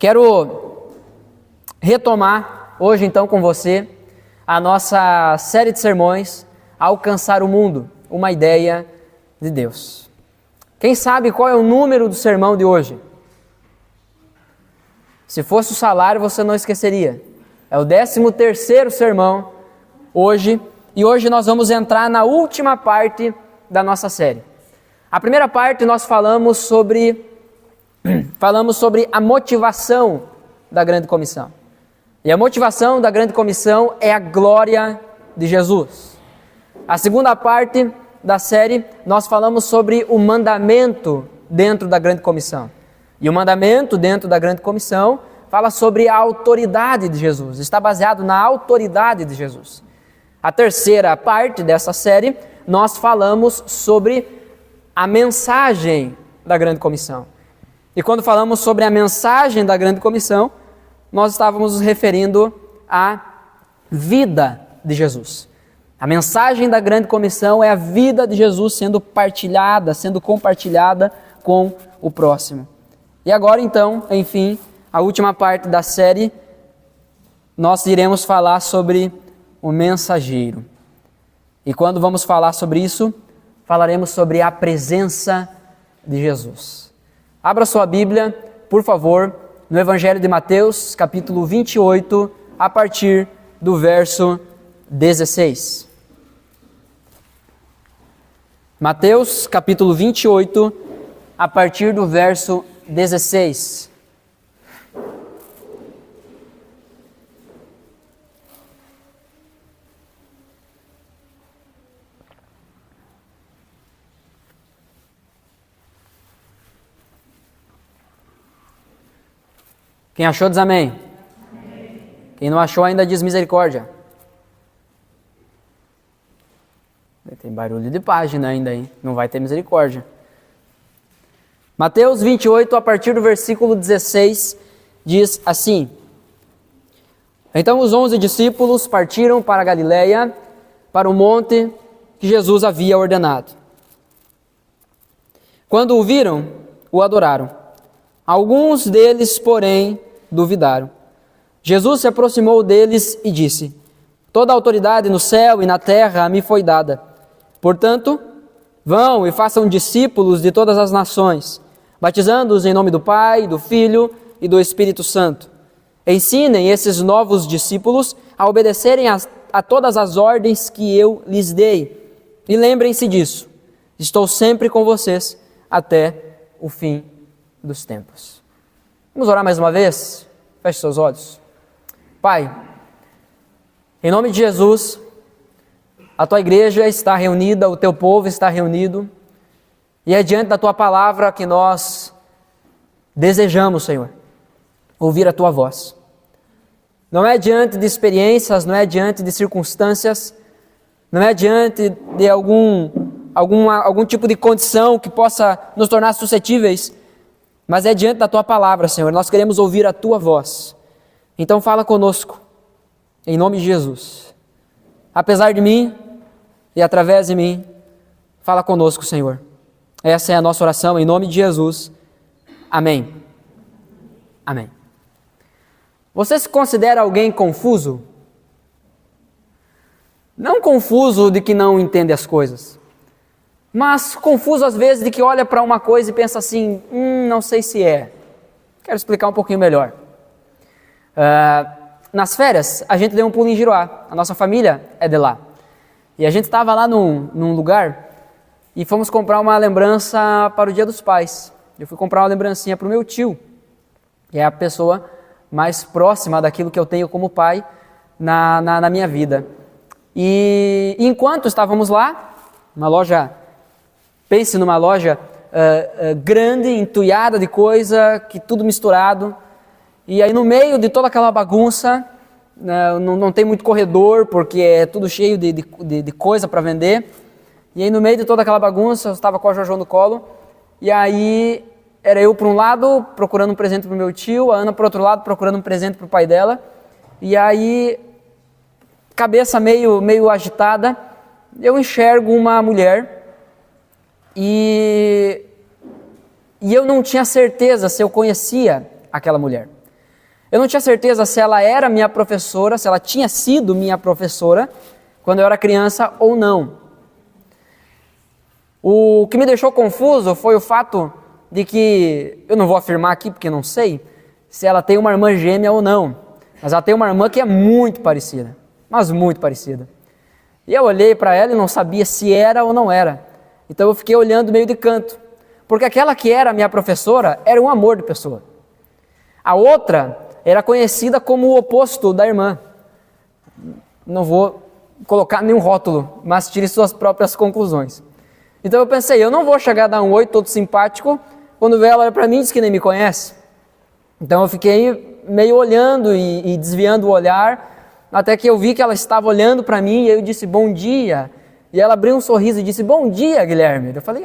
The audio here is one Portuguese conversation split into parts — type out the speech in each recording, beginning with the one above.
Quero retomar hoje então com você a nossa série de sermões Alcançar o Mundo, uma ideia de Deus. Quem sabe qual é o número do sermão de hoje? Se fosse o salário, você não esqueceria. É o 13º sermão hoje, e hoje nós vamos entrar na última parte da nossa série. A primeira parte nós falamos sobre a motivação da grande comissão. E a motivação da grande comissão é a glória de Jesus. A segunda parte da série nós falamos sobre o mandamento dentro da grande comissão. E o mandamento dentro da grande comissão fala sobre a autoridade de Jesus, está baseado na autoridade de Jesus. A terceira parte dessa série nós falamos sobre a mensagem da grande comissão. E quando falamos sobre a mensagem da grande comissão, nós estávamos nos referindo à vida de Jesus. A mensagem da grande comissão é a vida de Jesus sendo partilhada, sendo compartilhada com o próximo. E agora então, enfim, a última parte da série, nós iremos falar sobre o mensageiro. E quando vamos falar sobre isso, falaremos sobre a presença de Jesus. Abra sua Bíblia, por favor, no Evangelho de Mateus, capítulo 28, a partir do verso 16. Mateus, capítulo 28, a partir do verso 16. Quem achou diz amém. Amém. Quem não achou ainda diz misericórdia. Tem barulho de página ainda, hein? Não vai ter misericórdia. Mateus 28, a partir do versículo 16, diz assim: Então os 11 discípulos partiram para a Galileia, para o monte que Jesus havia ordenado. Quando o viram, o adoraram. Alguns deles, porém, duvidaram. Jesus se aproximou deles e disse: Toda a autoridade no céu e na terra me foi dada. Portanto, vão e façam discípulos de todas as nações, batizando-os em nome do Pai, do Filho e do Espírito Santo. Ensinem esses novos discípulos a obedecerem a todas as ordens que eu lhes dei. E lembrem-se disso: estou sempre com vocês até o fim dos tempos. Vamos orar mais uma vez? Feche seus olhos. Pai, em nome de Jesus, a tua igreja está reunida, o teu povo está reunido, e é diante da tua palavra que nós desejamos, Senhor, ouvir a tua voz. Não é diante de experiências, não é diante de circunstâncias, não é diante de algum tipo de condição que possa nos tornar suscetíveis, mas é diante da tua palavra, Senhor. Nós queremos ouvir a tua voz. Então fala conosco, em nome de Jesus. Apesar de mim e através de mim, fala conosco, Senhor. Essa é a nossa oração, em nome de Jesus. Amém. Amém. Você se considera alguém confuso? Não confuso de que não entende as coisas, mas confuso às vezes de que olha para uma coisa e pensa assim, não sei se é. Quero explicar um pouquinho melhor. Nas férias, a gente deu um pulo em Giroá. A nossa família é de lá. E a gente estava lá num lugar e fomos comprar uma lembrança para o Dia dos Pais. Eu fui comprar uma lembrancinha para o meu tio, que é a pessoa mais próxima daquilo que eu tenho como pai na minha vida. E enquanto estávamos lá, pense numa loja grande, entulhada de coisa, que tudo misturado. E aí no meio de toda aquela bagunça, não tem muito corredor, porque é tudo cheio de coisa para vender. E aí no meio de toda aquela bagunça, eu estava com a Jojo no colo, e aí era eu por um lado, procurando um presente para o meu tio, a Ana por outro lado, procurando um presente para o pai dela. E aí, cabeça meio agitada, eu enxergo uma mulher, e eu não tinha certeza se eu conhecia aquela mulher. Eu não tinha certeza se ela era minha professora, se ela tinha sido minha professora quando eu era criança ou não. O que me deixou confuso foi o fato de que, eu não vou afirmar aqui porque não sei, se ela tem uma irmã gêmea ou não, mas ela tem uma irmã que é muito parecida, mas muito parecida. E eu olhei para ela e não sabia se era ou não era, então eu fiquei olhando meio de canto, porque aquela que era minha professora era um amor de pessoa. A outra era conhecida como o oposto da irmã. Não vou colocar nenhum rótulo, mas tire suas próprias conclusões. Então eu pensei, eu não vou chegar a dar um oi todo simpático, quando ela olha para mim e diz que nem me conhece. Então eu fiquei meio olhando e desviando o olhar, até que eu vi que ela estava olhando para mim e eu disse, bom dia. E ela abriu um sorriso e disse, bom dia, Guilherme. Eu falei,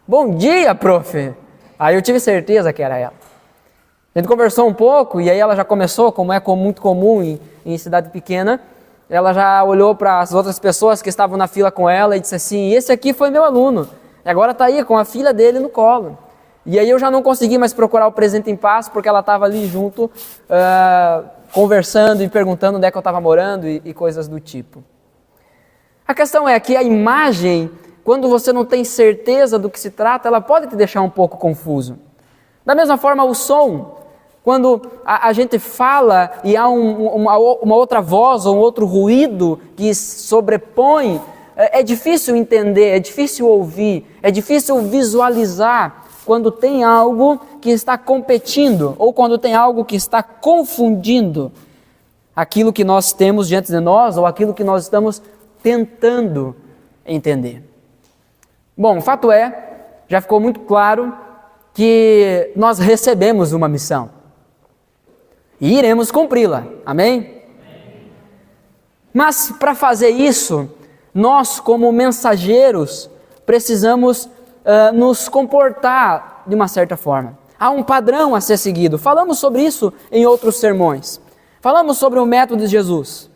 bom dia, prof. Aí eu tive certeza que era ela. A gente conversou um pouco e aí ela já começou, como é muito comum em cidade pequena, ela já olhou para as outras pessoas que estavam na fila com ela e disse assim, esse aqui foi meu aluno, e agora está aí com a filha dele no colo. E aí eu já não consegui mais procurar o presente em paz, porque ela estava ali junto, conversando e perguntando onde é que eu estava morando e coisas do tipo. A questão é que a imagem, quando você não tem certeza do que se trata, ela pode te deixar um pouco confuso. Da mesma forma, o som. Quando a gente fala e há uma outra voz ou um outro ruído que sobrepõe, é difícil entender, é difícil ouvir, é difícil visualizar quando tem algo que está competindo ou quando tem algo que está confundindo aquilo que nós temos diante de nós ou aquilo que nós estamos tentando entender. Bom, o fato é, já ficou muito claro que nós recebemos uma missão. E iremos cumpri-la, amém? Mas para fazer isso, nós como mensageiros precisamos nos comportar de uma certa forma. Há um padrão a ser seguido, falamos sobre isso em outros sermões. Falamos sobre o método de Jesus.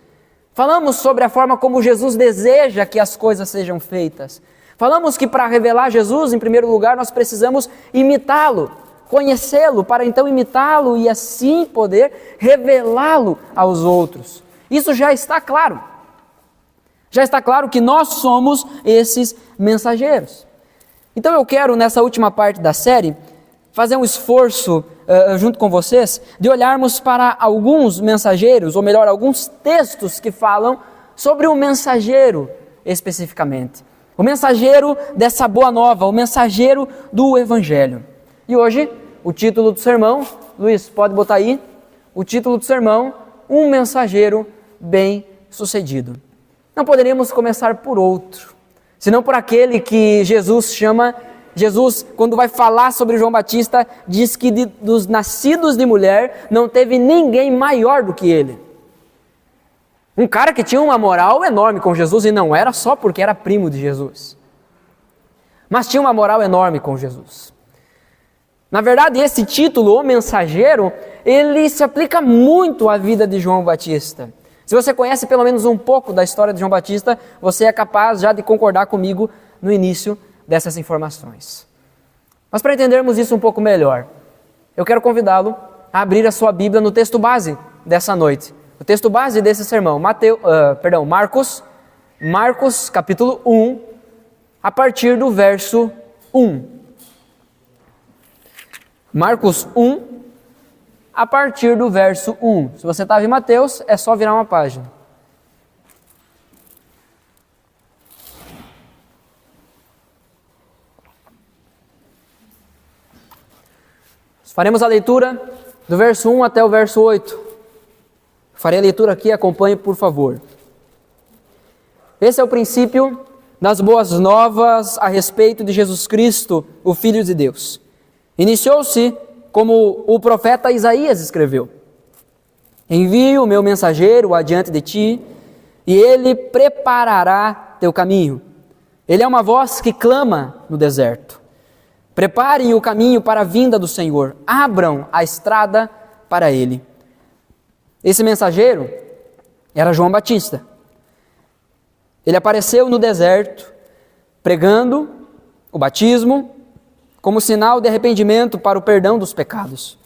Falamos sobre a forma como Jesus deseja que as coisas sejam feitas. Falamos que para revelar Jesus, em primeiro lugar, nós precisamos imitá-lo. Conhecê-lo, para então imitá-lo e assim poder revelá-lo aos outros. Isso já está claro. Já está claro que nós somos esses mensageiros. Então eu quero, nessa última parte da série, fazer um esforço junto com vocês, de olharmos para alguns mensageiros, ou melhor, alguns textos que falam sobre o mensageiro especificamente. O mensageiro dessa boa nova, o mensageiro do Evangelho. E hoje, o título do sermão, Luiz, pode botar aí, o título do sermão, um mensageiro bem-sucedido. Não poderíamos começar por outro, senão por aquele que Jesus chama, Jesus, quando vai falar sobre João Batista, diz que dos nascidos de mulher, não teve ninguém maior do que ele. Um cara que tinha uma moral enorme com Jesus, e não era só porque era primo de Jesus, mas tinha uma moral enorme com Jesus. Na verdade, esse título, o mensageiro, ele se aplica muito à vida de João Batista. Se você conhece pelo menos um pouco da história de João Batista, você é capaz já de concordar comigo no início dessas informações. Mas para entendermos isso um pouco melhor, eu quero convidá-lo a abrir a sua Bíblia no texto base dessa noite. O texto base desse sermão, Marcos capítulo 1, a partir do verso 1. Marcos 1, a partir do verso 1. Se você estava em Mateus, é só virar uma página. Faremos a leitura do verso 1 até o verso 8. Farei a leitura aqui, acompanhe por favor. Esse é o princípio das boas novas a respeito de Jesus Cristo, o Filho de Deus. Iniciou-se como o profeta Isaías escreveu: envio o meu mensageiro adiante de ti, e ele preparará teu caminho. Ele é uma voz que clama no deserto: preparem o caminho para a vinda do Senhor, abram a estrada para ele. Esse mensageiro era João Batista. Ele apareceu no deserto, pregando o batismo como sinal de arrependimento para o perdão dos pecados.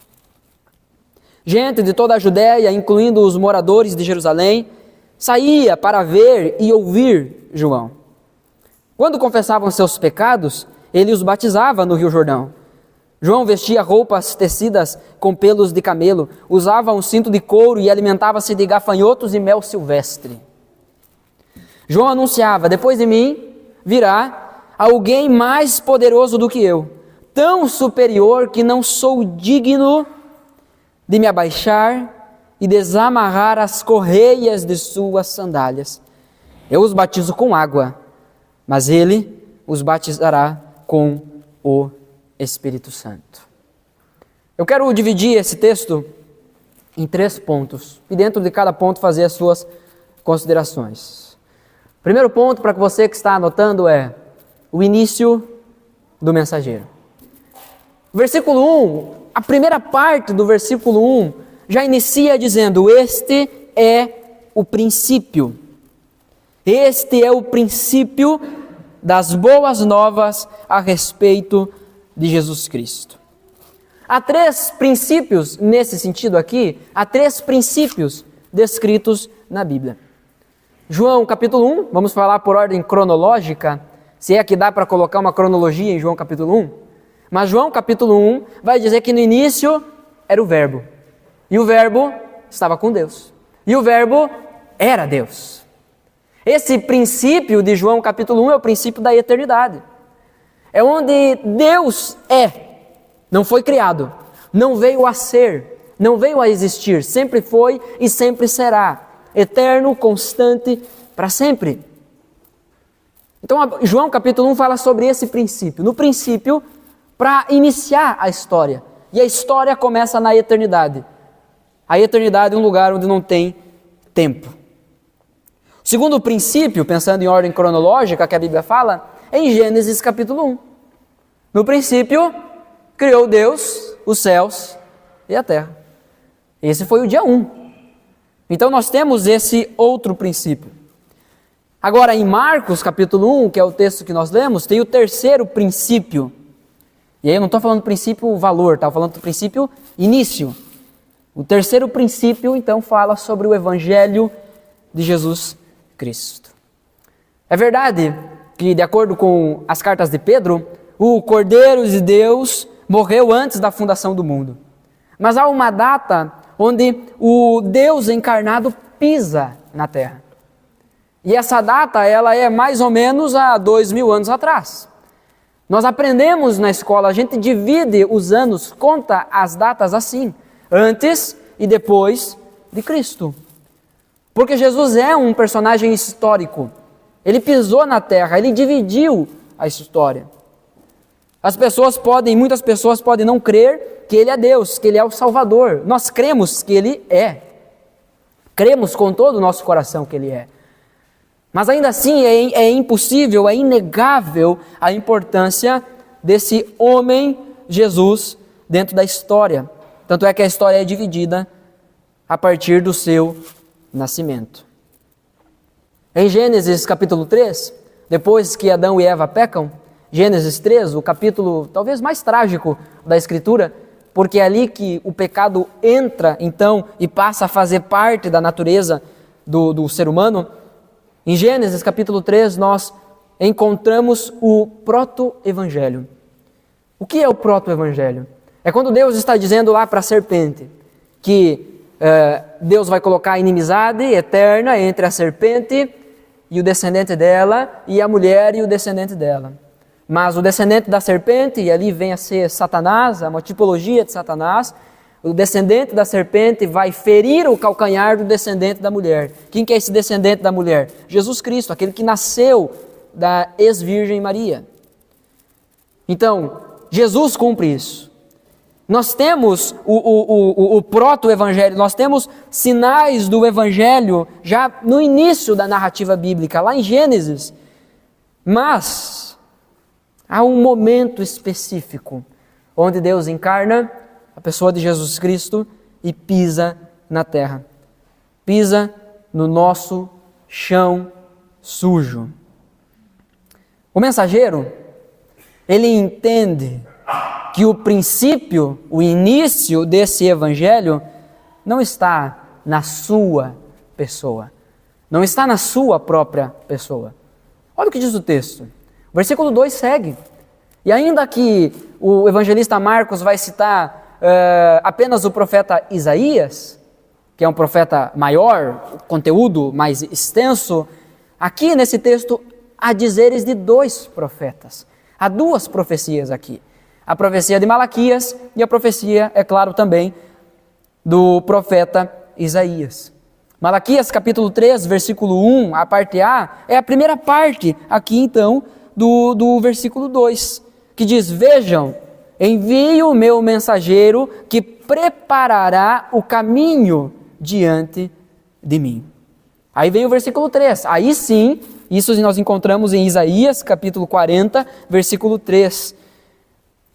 Gente de toda a Judéia, incluindo os moradores de Jerusalém, saía para ver e ouvir João. Quando confessavam seus pecados, ele os batizava no Rio Jordão. João vestia roupas tecidas com pelos de camelo, usava um cinto de couro e alimentava-se de gafanhotos e mel silvestre. João anunciava: depois de mim virá alguém mais poderoso do que eu, tão superior que não sou digno de me abaixar e desamarrar as correias de suas sandálias. Eu os batizo com água, mas ele os batizará com o Espírito Santo. Eu quero dividir esse texto em 3 pontos e dentro de cada ponto fazer as suas considerações. O primeiro ponto, para você que está anotando, é o início do mensageiro. Versículo 1, a primeira parte do versículo 1 já inicia dizendo: este é o princípio. Este é o princípio das boas novas a respeito de Jesus Cristo. Há 3 princípios nesse sentido aqui, há 3 princípios descritos na Bíblia. João capítulo 1, vamos falar por ordem cronológica, se é que dá para colocar uma cronologia em João capítulo 1. Mas João capítulo 1 vai dizer que no início era o Verbo, e o Verbo estava com Deus, e o Verbo era Deus. Esse princípio de João capítulo 1 é o princípio da eternidade. É onde Deus é, não foi criado, não veio a ser, não veio a existir, sempre foi e sempre será, eterno, constante, para sempre. Então João capítulo 1 fala sobre esse princípio, no princípio para iniciar a história, e a história começa na eternidade. A eternidade é um lugar onde não tem tempo. O segundo princípio, pensando em ordem cronológica que a Bíblia fala, é em Gênesis capítulo 1. No princípio, criou Deus os céus e a terra. Esse foi o dia 1. Então nós temos esse outro princípio. Agora em Marcos capítulo 1, que é o texto que nós lemos, tem o terceiro princípio. E aí eu não estou falando do princípio valor, estou falando do princípio início. O terceiro princípio, então, fala sobre o Evangelho de Jesus Cristo. É verdade que, de acordo com as cartas de Pedro, o Cordeiro de Deus morreu antes da fundação do mundo. Mas há uma data onde o Deus encarnado pisa na terra. E essa data, ela é mais ou menos há 2000 anos atrás. Nós aprendemos na escola, a gente divide os anos, conta as datas assim, antes e depois de Cristo. Porque Jesus é um personagem histórico. Ele pisou na terra, ele dividiu a história. Muitas pessoas podem não crer que ele é Deus, que ele é o Salvador. Nós cremos que ele é. Cremos com todo o nosso coração que ele é. Mas ainda assim é impossível, é inegável a importância desse homem Jesus dentro da história. Tanto é que a história é dividida a partir do seu nascimento. Em Gênesis capítulo 3, depois que Adão e Eva pecam, Gênesis 3, o capítulo talvez mais trágico da Escritura, porque é ali que o pecado entra então e passa a fazer parte da natureza do ser humano. Em Gênesis capítulo 3 nós encontramos o proto-evangelho. O que é o proto-evangelho? É quando Deus está dizendo lá para a serpente que Deus vai colocar a inimizade eterna entre a serpente e o descendente dela, e a mulher e o descendente dela. Mas o descendente da serpente, e ali vem a ser Satanás, uma tipologia de Satanás, o descendente da serpente vai ferir o calcanhar do descendente da mulher. Quem que é esse descendente da mulher? Jesus Cristo, aquele que nasceu da ex-virgem Maria. Então, Jesus cumpre isso. Nós temos o proto-evangelho, nós temos sinais do evangelho já no início da narrativa bíblica, lá em Gênesis. Mas há um momento específico onde Deus encarna a pessoa de Jesus Cristo e pisa na terra. Pisa no nosso chão sujo. O mensageiro, ele entende que o princípio, o início desse evangelho não está na sua pessoa, não está na sua própria pessoa. Olha o que diz o texto. O versículo 2 segue. E ainda que o evangelista Marcos vai citar apenas o profeta Isaías, que é um profeta maior, conteúdo mais extenso, aqui nesse texto há dizeres de 2 profetas. Há 2 profecias aqui. A profecia de Malaquias e a profecia, é claro, também do profeta Isaías. Malaquias capítulo 3, versículo 1, a parte A, é a primeira parte aqui então do versículo 2, que diz: vejam, envio o meu mensageiro que preparará o caminho diante de mim. Aí vem o versículo 3, aí sim, isso nós encontramos em Isaías capítulo 40, versículo 3.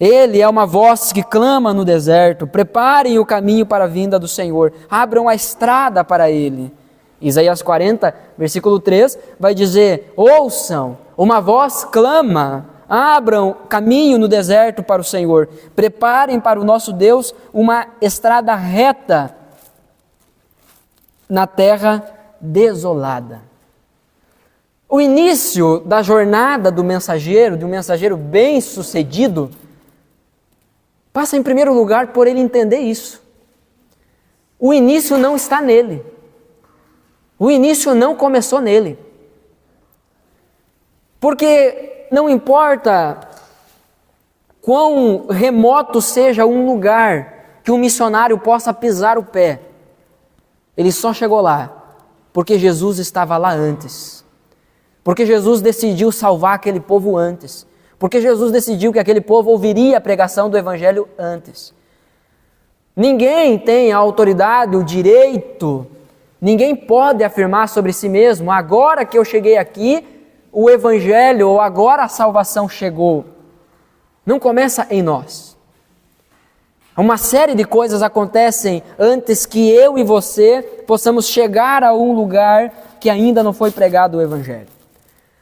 Ele é uma voz que clama no deserto: preparem o caminho para a vinda do Senhor, abram a estrada para ele. Isaías 40, versículo 3, vai dizer: ouçam, uma voz clama, abram caminho no deserto para o Senhor, preparem para o nosso Deus uma estrada reta na terra desolada. O início da jornada do mensageiro, de um mensageiro bem-sucedido, passa em primeiro lugar por ele entender isso. O início não está nele. O início não começou nele. Porque não importa quão remoto seja um lugar que um missionário possa pisar o pé, ele só chegou lá porque Jesus estava lá antes. Porque Jesus decidiu salvar aquele povo antes. Porque Jesus decidiu que aquele povo ouviria a pregação do Evangelho antes. Ninguém tem a autoridade, o direito, ninguém pode afirmar sobre si mesmo: agora que eu cheguei aqui, o Evangelho, ou agora a salvação chegou. Não começa em nós. Uma série de coisas acontecem antes que eu e você possamos chegar a um lugar que ainda não foi pregado o Evangelho.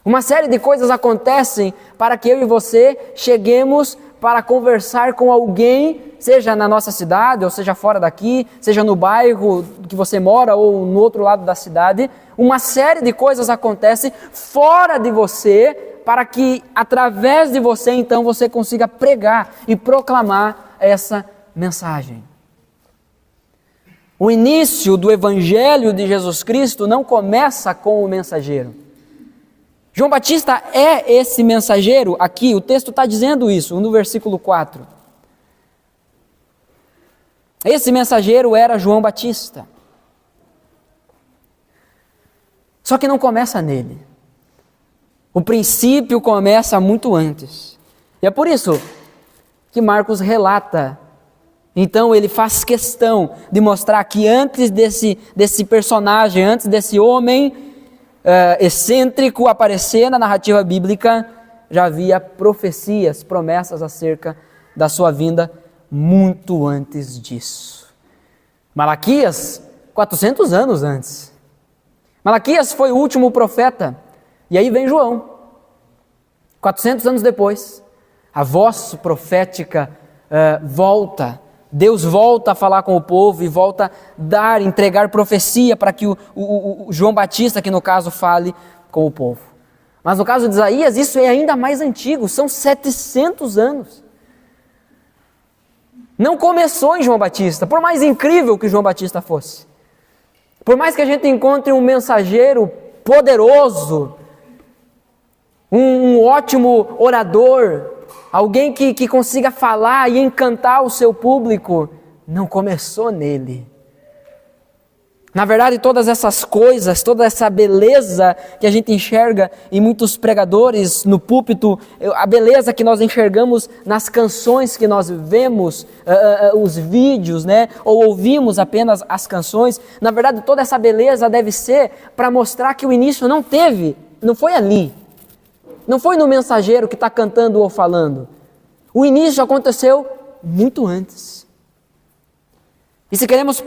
Uma série de coisas acontecem para que eu e você cheguemos para conversar com alguém, seja na nossa cidade, ou seja fora daqui, seja no bairro que você mora ou no outro lado da cidade. Uma série de coisas acontecem fora de você para que, através de você, então, você consiga pregar e proclamar essa mensagem. O início do Evangelho de Jesus Cristo não começa com o mensageiro. João Batista é esse mensageiro aqui, o texto está dizendo isso, no versículo 4. Esse mensageiro era João Batista. Só que não começa nele. O princípio começa muito antes. E é por isso que Marcos relata. Então ele faz questão de mostrar que antes desse personagem, antes desse homem excêntrico aparecer na narrativa bíblica, já havia profecias, promessas acerca da sua vinda muito antes disso. Malaquias, 400 anos antes. Malaquias foi o último profeta, e aí vem João. 400 anos depois, a voz profética volta. Deus volta a falar com o povo e volta a entregar profecia para que o João Batista, que no caso, fale com o povo. Mas no caso de Isaías, isso é ainda mais antigo, são 700 anos. Não começou em João Batista, por mais incrível que João Batista fosse. Por mais que a gente encontre um mensageiro poderoso, um ótimo orador, alguém que consiga falar e encantar o seu público, não começou nele. Na verdade, todas essas coisas, toda essa beleza que a gente enxerga em muitos pregadores no púlpito, a beleza que nós enxergamos nas canções que nós vemos, os vídeos, né? Ou ouvimos apenas as canções, na verdade toda essa beleza deve ser para mostrar que o início não foi ali. Não foi no mensageiro que está cantando ou falando. O início aconteceu muito antes. E se queremos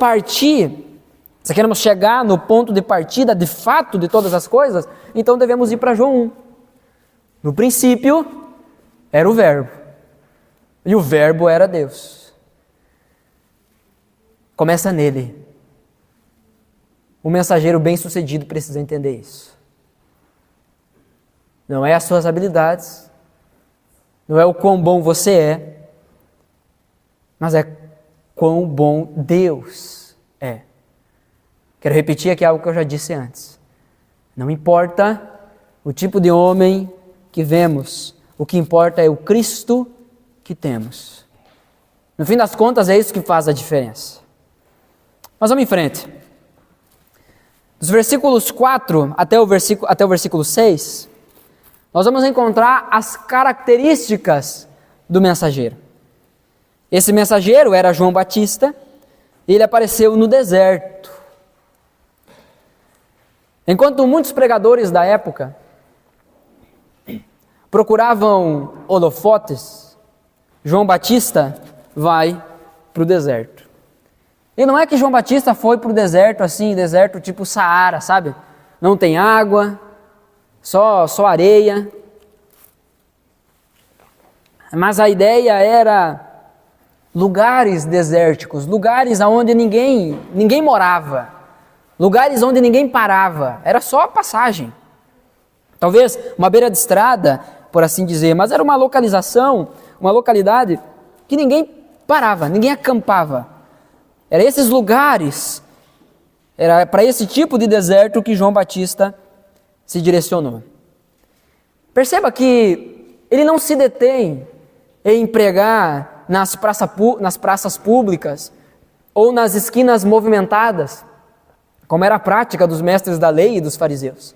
chegar no ponto de partida, de fato, de todas as coisas, então devemos ir para João 1. No princípio, era o Verbo. E o Verbo era Deus. Começa nele. O mensageiro bem-sucedido precisa entender isso. Não é as suas habilidades, não é o quão bom você é, mas é quão bom Deus é. Quero repetir aqui algo que eu já disse antes. Não importa o tipo de homem que vemos, o que importa é o Cristo que temos. No fim das contas, é isso que faz a diferença. Mas vamos em frente. Dos versículos 4 até o versículo 6, nós vamos encontrar as características do mensageiro. Esse mensageiro era João Batista, e ele apareceu no deserto. Enquanto muitos pregadores da época procuravam holofotes, João Batista vai para o deserto. E não é que João Batista foi para o deserto assim, deserto tipo Saara, sabe? Não tem água, só areia. Mas a ideia era lugares desérticos, lugares onde ninguém morava, lugares onde ninguém parava, era só passagem. Talvez uma beira de estrada, por assim dizer, mas era uma localização, uma localidade que ninguém parava, ninguém acampava. Era esses lugares, era para esse tipo de deserto que João Batista se direcionou. Perceba que ele não se detém em pregar nas praças públicas ou nas esquinas movimentadas, como era a prática dos mestres da lei e dos fariseus.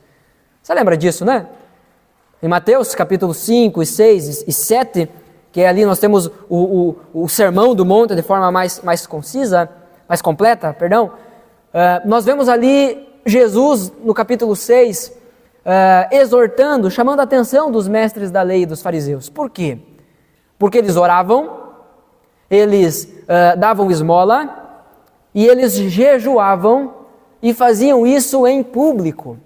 Você lembra disso, né? Em Mateus capítulo 5, 6 e 7, que ali nós temos o sermão do monte de forma mais concisa, mais completa, perdão. Nós vemos ali Jesus no capítulo 6, exortando, chamando a atenção dos mestres da lei e dos fariseus. Por quê? Porque eles oravam, eles davam esmola e eles jejuavam e faziam isso em público.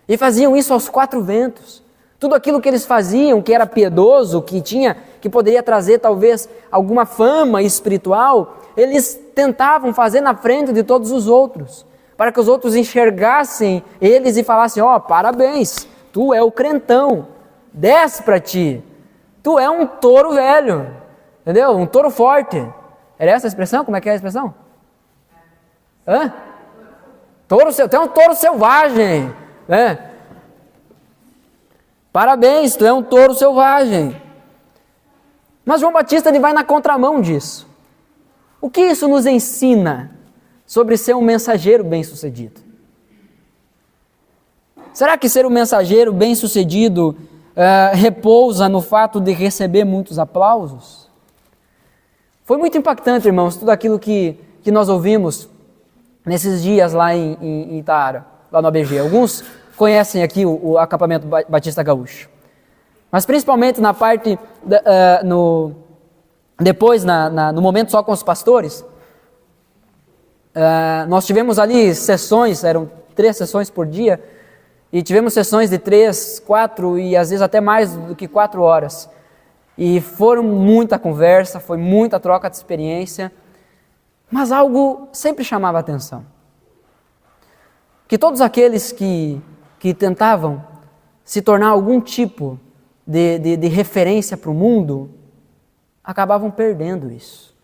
E faziam isso aos quatro ventos. Tudo aquilo que eles faziam, que era piedoso, que poderia trazer talvez alguma fama espiritual, eles tentavam fazer na frente de todos os outros, para que os outros enxergassem eles e falassem: ó, parabéns, tu é o crentão, desce para ti, tu é um touro velho, entendeu? Um touro forte. Era essa a expressão? Como é que é a expressão? Tu é um touro selvagem, né? Parabéns, tu é um touro selvagem. Mas João Batista ele vai na contramão disso. O que isso nos ensina sobre ser um mensageiro bem-sucedido? Será que ser um mensageiro bem-sucedido repousa no fato de receber muitos aplausos? Foi muito impactante, irmãos, tudo aquilo que nós ouvimos nesses dias lá em Itaara, lá no ABG. Alguns conhecem aqui o acampamento Batista Gaúcho. Mas principalmente na parte, depois no momento só com os pastores, nós tivemos ali sessões, eram 3 sessões por dia, e tivemos sessões de 3, 4 e às vezes até mais do que 4 horas. E foram muita conversa, foi muita troca de experiência, mas algo sempre chamava a atenção. Que todos aqueles que tentavam se tornar algum tipo de referência para o mundo, acabavam perdendo isso.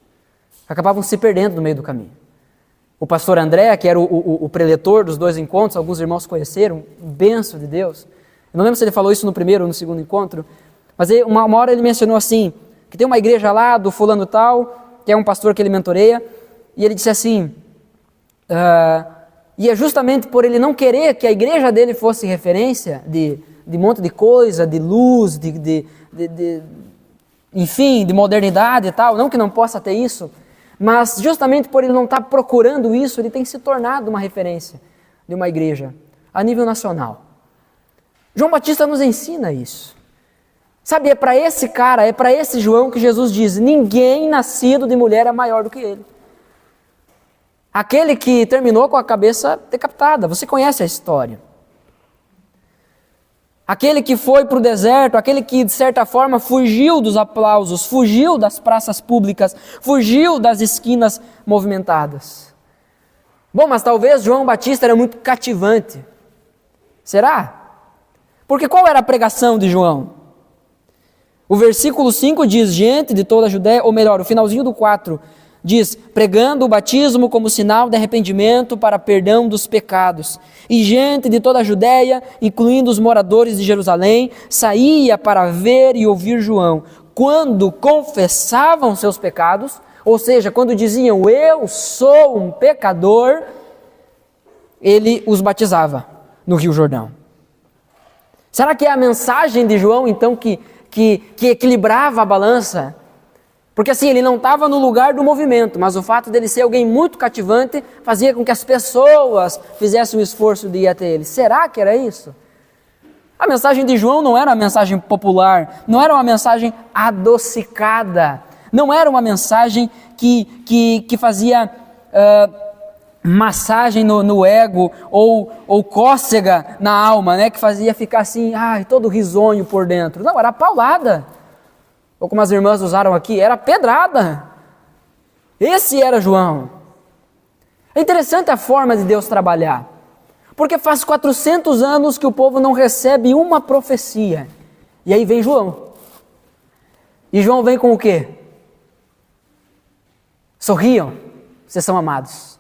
Acabavam se perdendo no meio do caminho. O pastor André, que era o preletor dos 2 encontros, alguns irmãos conheceram, bênção de Deus. Eu não lembro se ele falou isso no primeiro ou no segundo encontro, mas uma hora ele mencionou assim, que tem uma igreja lá do fulano tal, que é um pastor que ele mentoreia, e ele disse assim, e é justamente por ele não querer que a igreja dele fosse referência de um monte de coisa, de luz, enfim, de modernidade e tal, não que não possa ter isso, mas justamente por ele não estar procurando isso, ele tem se tornado uma referência de uma igreja a nível nacional. João Batista nos ensina isso. Sabe, é para esse cara, é para esse João que Jesus diz: ninguém nascido de mulher é maior do que ele. Aquele que terminou com a cabeça decapitada, você conhece a história. Aquele que foi para o deserto, aquele que de certa forma fugiu dos aplausos, fugiu das praças públicas, fugiu das esquinas movimentadas. Bom, mas talvez João Batista era muito cativante. Será? Porque qual era a pregação de João? O versículo 5 diz, diante de toda a Judéia, ou melhor, o finalzinho do 4, diz, pregando o batismo como sinal de arrependimento para perdão dos pecados. E gente de toda a Judéia, incluindo os moradores de Jerusalém, saía para ver e ouvir João. Quando confessavam seus pecados, ou seja, quando diziam, eu sou um pecador, ele os batizava no Rio Jordão. Será que é a mensagem de João, então, que equilibrava a balança? Porque assim, ele não estava no lugar do movimento, mas o fato dele ser alguém muito cativante fazia com que as pessoas fizessem o esforço de ir até ele. Será que era isso? A mensagem de João não era uma mensagem popular, não era uma mensagem adocicada, não era uma mensagem que fazia massagem no ego ou cócega na alma, né? Que fazia ficar assim, todo risonho por dentro. Não, era paulada. Ou como as irmãs usaram aqui, era pedrada. Esse era João. É interessante a forma de Deus trabalhar. Porque faz 400 anos que o povo não recebe uma profecia. E aí vem João. E João vem com o quê? Sorriam, vocês são amados.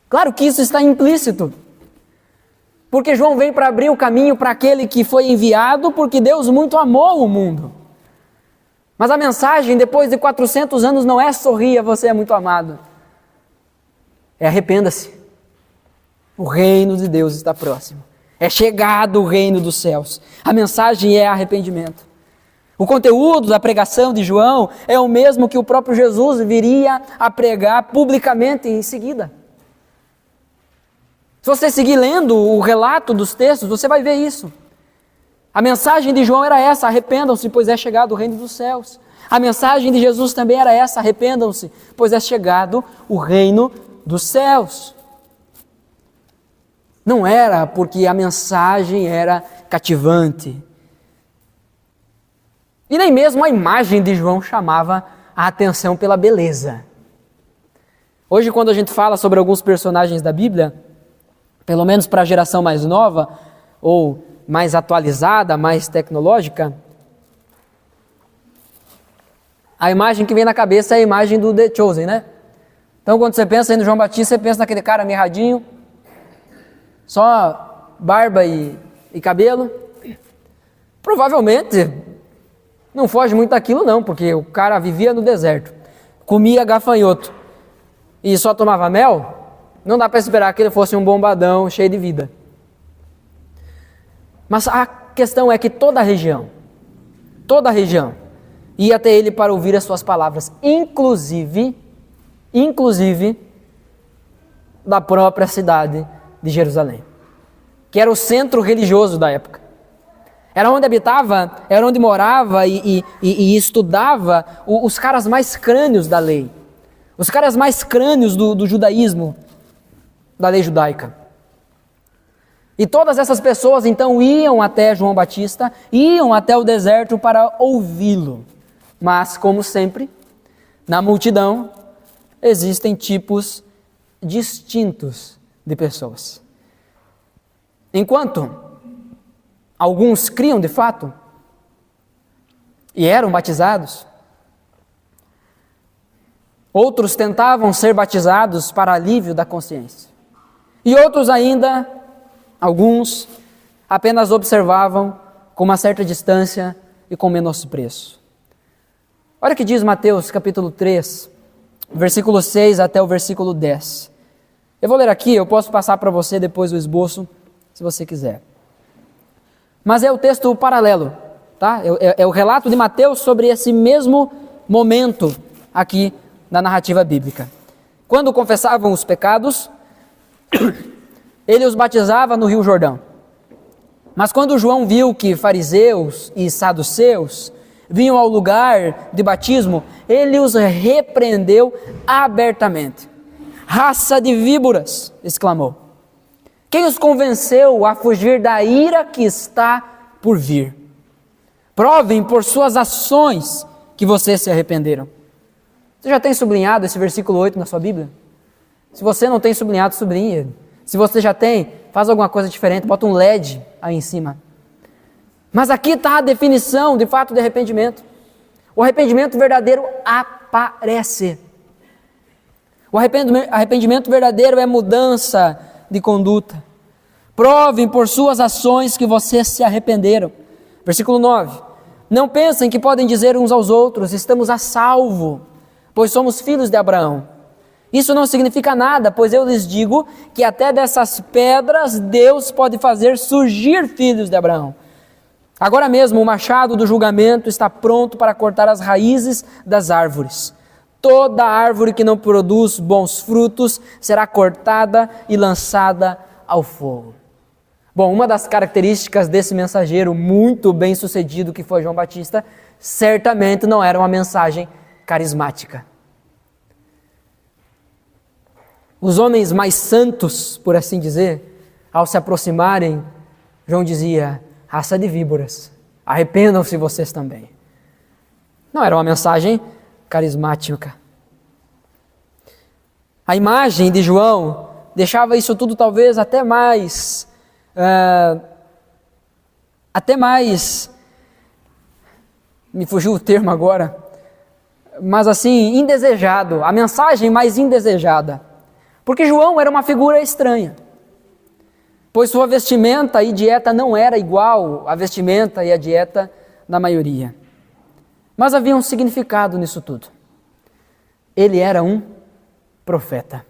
Claro que isso está implícito. Porque João vem para abrir o caminho para aquele que foi enviado, porque Deus muito amou o mundo. Mas a mensagem, depois de 400 anos, não é sorria, você é muito amado. É arrependa-se. O reino de Deus está próximo. É chegado o reino dos céus. A mensagem é arrependimento. O conteúdo da pregação de João é o mesmo que o próprio Jesus viria a pregar publicamente em seguida. Se você seguir lendo o relato dos textos, você vai ver isso. A mensagem de João era essa, arrependam-se, pois é chegado o reino dos céus. A mensagem de Jesus também era essa, arrependam-se, pois é chegado o reino dos céus. Não era porque a mensagem era cativante. E nem mesmo a imagem de João chamava a atenção pela beleza. Hoje, quando a gente fala sobre alguns personagens da Bíblia, pelo menos para a geração mais nova, ou mais atualizada, mais tecnológica, a imagem que vem na cabeça é a imagem do The Chosen, né? Então, quando você pensa aí no João Batista, você pensa naquele cara mirradinho, só barba e cabelo. Provavelmente não foge muito daquilo não, porque o cara vivia no deserto, comia gafanhoto e só tomava mel. Não dá para esperar que ele fosse um bombadão cheio de vida. Mas a questão é que toda a região, ia até ele para ouvir as suas palavras, inclusive da própria cidade de Jerusalém, que era o centro religioso da época. Era onde habitava, era onde morava e estudava os caras mais crânios da lei, os caras mais crânios do judaísmo, da lei judaica. E todas essas pessoas então iam até João Batista, iam até o deserto para ouvi-lo. Mas, como sempre, na multidão existem tipos distintos de pessoas. Enquanto alguns criam de fato e eram batizados, outros tentavam ser batizados para alívio da consciência. E outros ainda, alguns, apenas observavam com uma certa distância e com menosprezo. Olha o que diz Mateus capítulo 3, versículo 6 até o versículo 10. Eu vou ler aqui, eu posso passar para você depois o esboço, se você quiser. Mas é o texto paralelo, tá? É o relato de Mateus sobre esse mesmo momento aqui na narrativa bíblica. Quando confessavam os pecados, ele os batizava no Rio Jordão. Mas quando João viu que fariseus e saduceus vinham ao lugar de batismo, ele os repreendeu abertamente. Raça de víboras, exclamou. Quem os convenceu a fugir da ira que está por vir? Provem por suas ações que vocês se arrependeram. Você já tem sublinhado esse versículo 8 na sua Bíblia? Se você não tem sublinhado, sublinhe ele. Se você já tem, faz alguma coisa diferente, bota um LED aí em cima. Mas aqui está a definição, de fato, de arrependimento. O arrependimento verdadeiro aparece. O arrependimento verdadeiro é mudança de conduta. Provem por suas ações que vocês se arrependeram. Versículo 9. Não pensem que podem dizer uns aos outros, estamos a salvo, pois somos filhos de Abraão. Isso não significa nada, pois eu lhes digo que até dessas pedras Deus pode fazer surgir filhos de Abraão. Agora mesmo o machado do julgamento está pronto para cortar as raízes das árvores. Toda árvore que não produz bons frutos será cortada e lançada ao fogo. Bom, uma das características desse mensageiro muito bem sucedido que foi João Batista, certamente não era uma mensagem carismática. Os homens mais santos, por assim dizer, ao se aproximarem, João dizia, raça de víboras, arrependam-se vocês também. Não era uma mensagem carismática. A imagem de João deixava isso tudo talvez até mais, me fugiu o termo agora, mas assim, indesejado, a mensagem mais indesejada. Porque João era uma figura estranha, pois sua vestimenta e dieta não era igual à vestimenta e à dieta da maioria. Mas havia um significado nisso tudo. Ele era um profeta.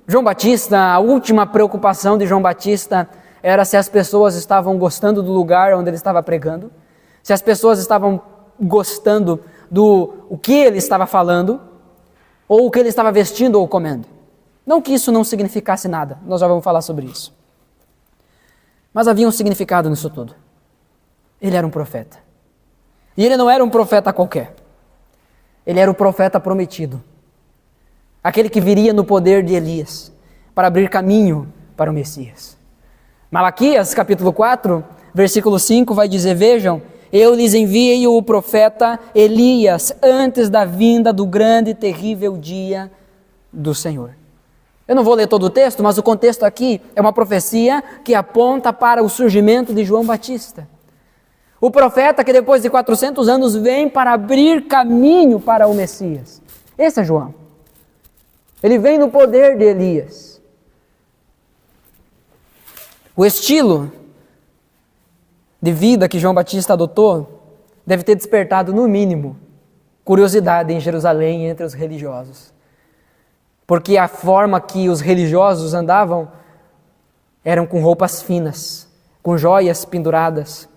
João Batista, a última preocupação de João Batista era se as pessoas estavam gostando do lugar onde ele estava pregando, se as pessoas estavam gostando do que ele estava falando, ou o que ele estava vestindo ou comendo. Não que isso não significasse nada, nós já vamos falar sobre isso. Mas havia um significado nisso tudo. Ele era um profeta. E ele não era um profeta qualquer. Ele era o profeta prometido. Aquele que viria no poder de Elias, para abrir caminho para o Messias. Malaquias, capítulo 4, versículo 5, vai dizer, vejam, eu lhes enviei o profeta Elias antes da vinda do grande e terrível dia do Senhor. Eu não vou ler todo o texto, mas o contexto aqui é uma profecia que aponta para o surgimento de João Batista. O profeta que depois de 400 anos vem para abrir caminho para o Messias. Esse é João. Ele vem no poder de Elias. O estilo de vida que João Batista adotou deve ter despertado, no mínimo, curiosidade em Jerusalém entre os religiosos. Porque a forma que os religiosos andavam eram com roupas finas, com joias penduradas.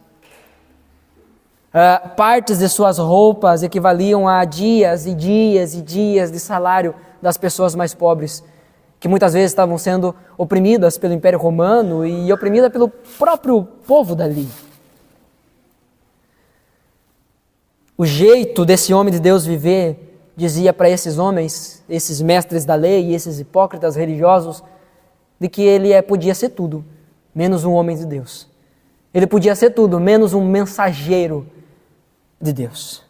Partes de suas roupas equivaliam a dias e dias e dias de salário das pessoas mais pobres, que muitas vezes estavam sendo oprimidas pelo Império Romano e oprimidas pelo próprio povo dali. O jeito desse homem de Deus viver dizia para esses homens, esses mestres da lei e esses hipócritas religiosos, de que ele podia ser tudo, menos um homem de Deus. Ele podia ser tudo, menos um mensageiro de Deus.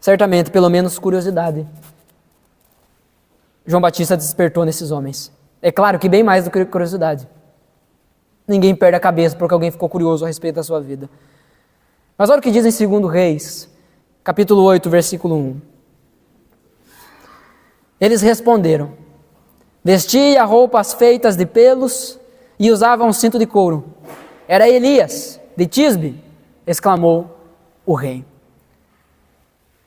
Certamente, pelo menos curiosidade, João Batista despertou nesses homens. É claro que bem mais do que curiosidade. Ninguém perde a cabeça porque alguém ficou curioso a respeito da sua vida. Mas olha o que diz em 2 Reis, capítulo 8, versículo 1. Eles responderam, vestia roupas feitas de pelos e usava um cinto de couro. Era Elias, de Tisbe, exclamou o rei.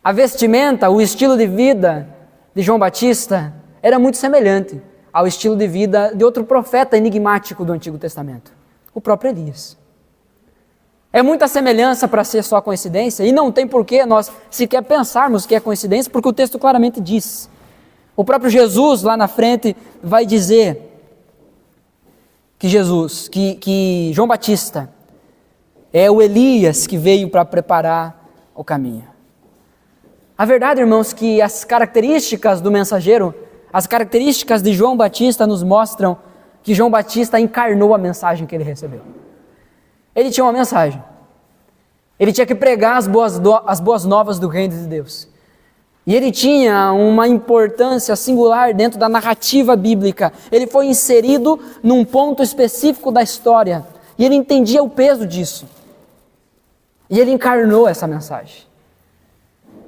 A vestimenta, o estilo de vida de João Batista era muito semelhante ao estilo de vida de outro profeta enigmático do Antigo Testamento, o próprio Elias. É muita semelhança para ser só coincidência, e não tem porquê nós sequer pensarmos que é coincidência, porque o texto claramente diz. O próprio Jesus, lá na frente, vai dizer que João Batista é o Elias que veio para preparar o caminho. A verdade, irmãos, que as características do mensageiro, as características de João Batista nos mostram que João Batista encarnou a mensagem que ele recebeu. Ele tinha uma mensagem. Ele tinha que pregar as boas novas do reino de Deus. E ele tinha uma importância singular dentro da narrativa bíblica. Ele foi inserido num ponto específico da história. E ele entendia o peso disso. E ele encarnou essa mensagem.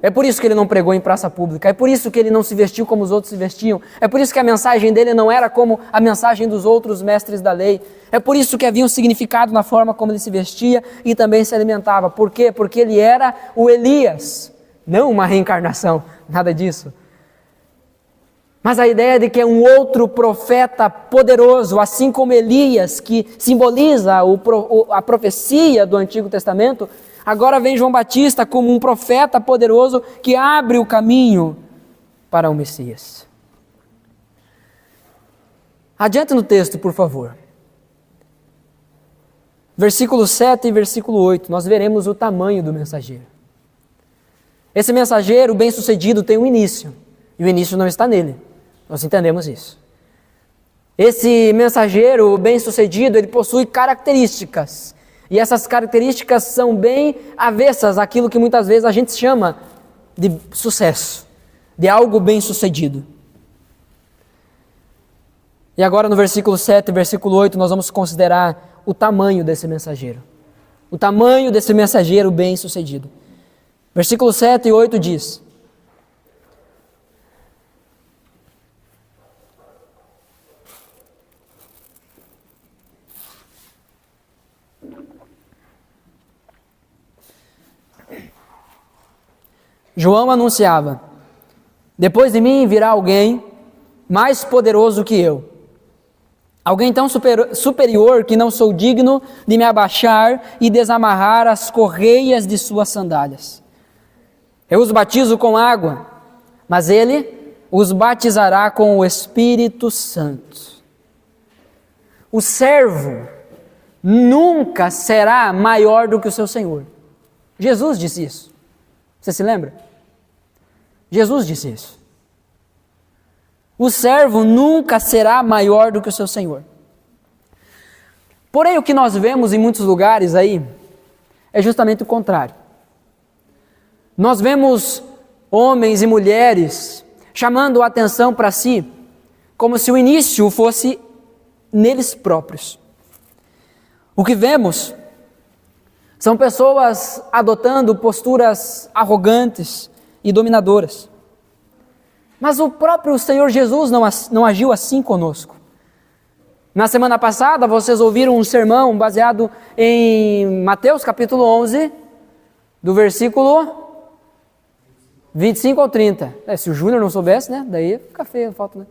É por isso que ele não pregou em praça pública. É por isso que ele não se vestiu como os outros se vestiam. É por isso que a mensagem dele não era como a mensagem dos outros mestres da lei. É por isso que havia um significado na forma como ele se vestia e também se alimentava. Por quê? Porque ele era o Elias, não uma reencarnação, nada disso. Mas a ideia de que é um outro profeta poderoso, assim como Elias, que simboliza a profecia do Antigo Testamento, agora vem João Batista como um profeta poderoso que abre o caminho para o Messias. Adiante no texto, por favor. Versículo 7 e versículo 8, nós veremos o tamanho do mensageiro. Esse mensageiro bem-sucedido tem um início, e o início não está nele. Nós entendemos isso. Esse mensageiro bem-sucedido, ele possui características. E essas características são bem avessas àquilo que muitas vezes a gente chama de sucesso, de algo bem-sucedido. E agora no versículo 7 e versículo 8 nós vamos considerar o tamanho desse mensageiro. O tamanho desse mensageiro bem-sucedido. Versículo 7 e 8 diz: João anunciava: depois de mim virá alguém mais poderoso que eu. Alguém tão superior que não sou digno de me abaixar e desamarrar as correias de suas sandálias. Eu os batizo com água, mas ele os batizará com o Espírito Santo. O servo nunca será maior do que o seu Senhor. Jesus disse isso. Você se lembra? Jesus disse isso. O servo nunca será maior do que o seu Senhor. Porém, o que nós vemos em muitos lugares aí é justamente o contrário. Nós vemos homens e mulheres chamando a atenção para si, como se o início fosse neles próprios. O que vemos são pessoas adotando posturas arrogantes e dominadoras. Mas o próprio Senhor Jesus não agiu assim conosco. Na semana passada, vocês ouviram um sermão baseado em Mateus capítulo 11, do versículo 25 ao 30. Se o Júnior não soubesse, né? Daí fica feio a foto, né?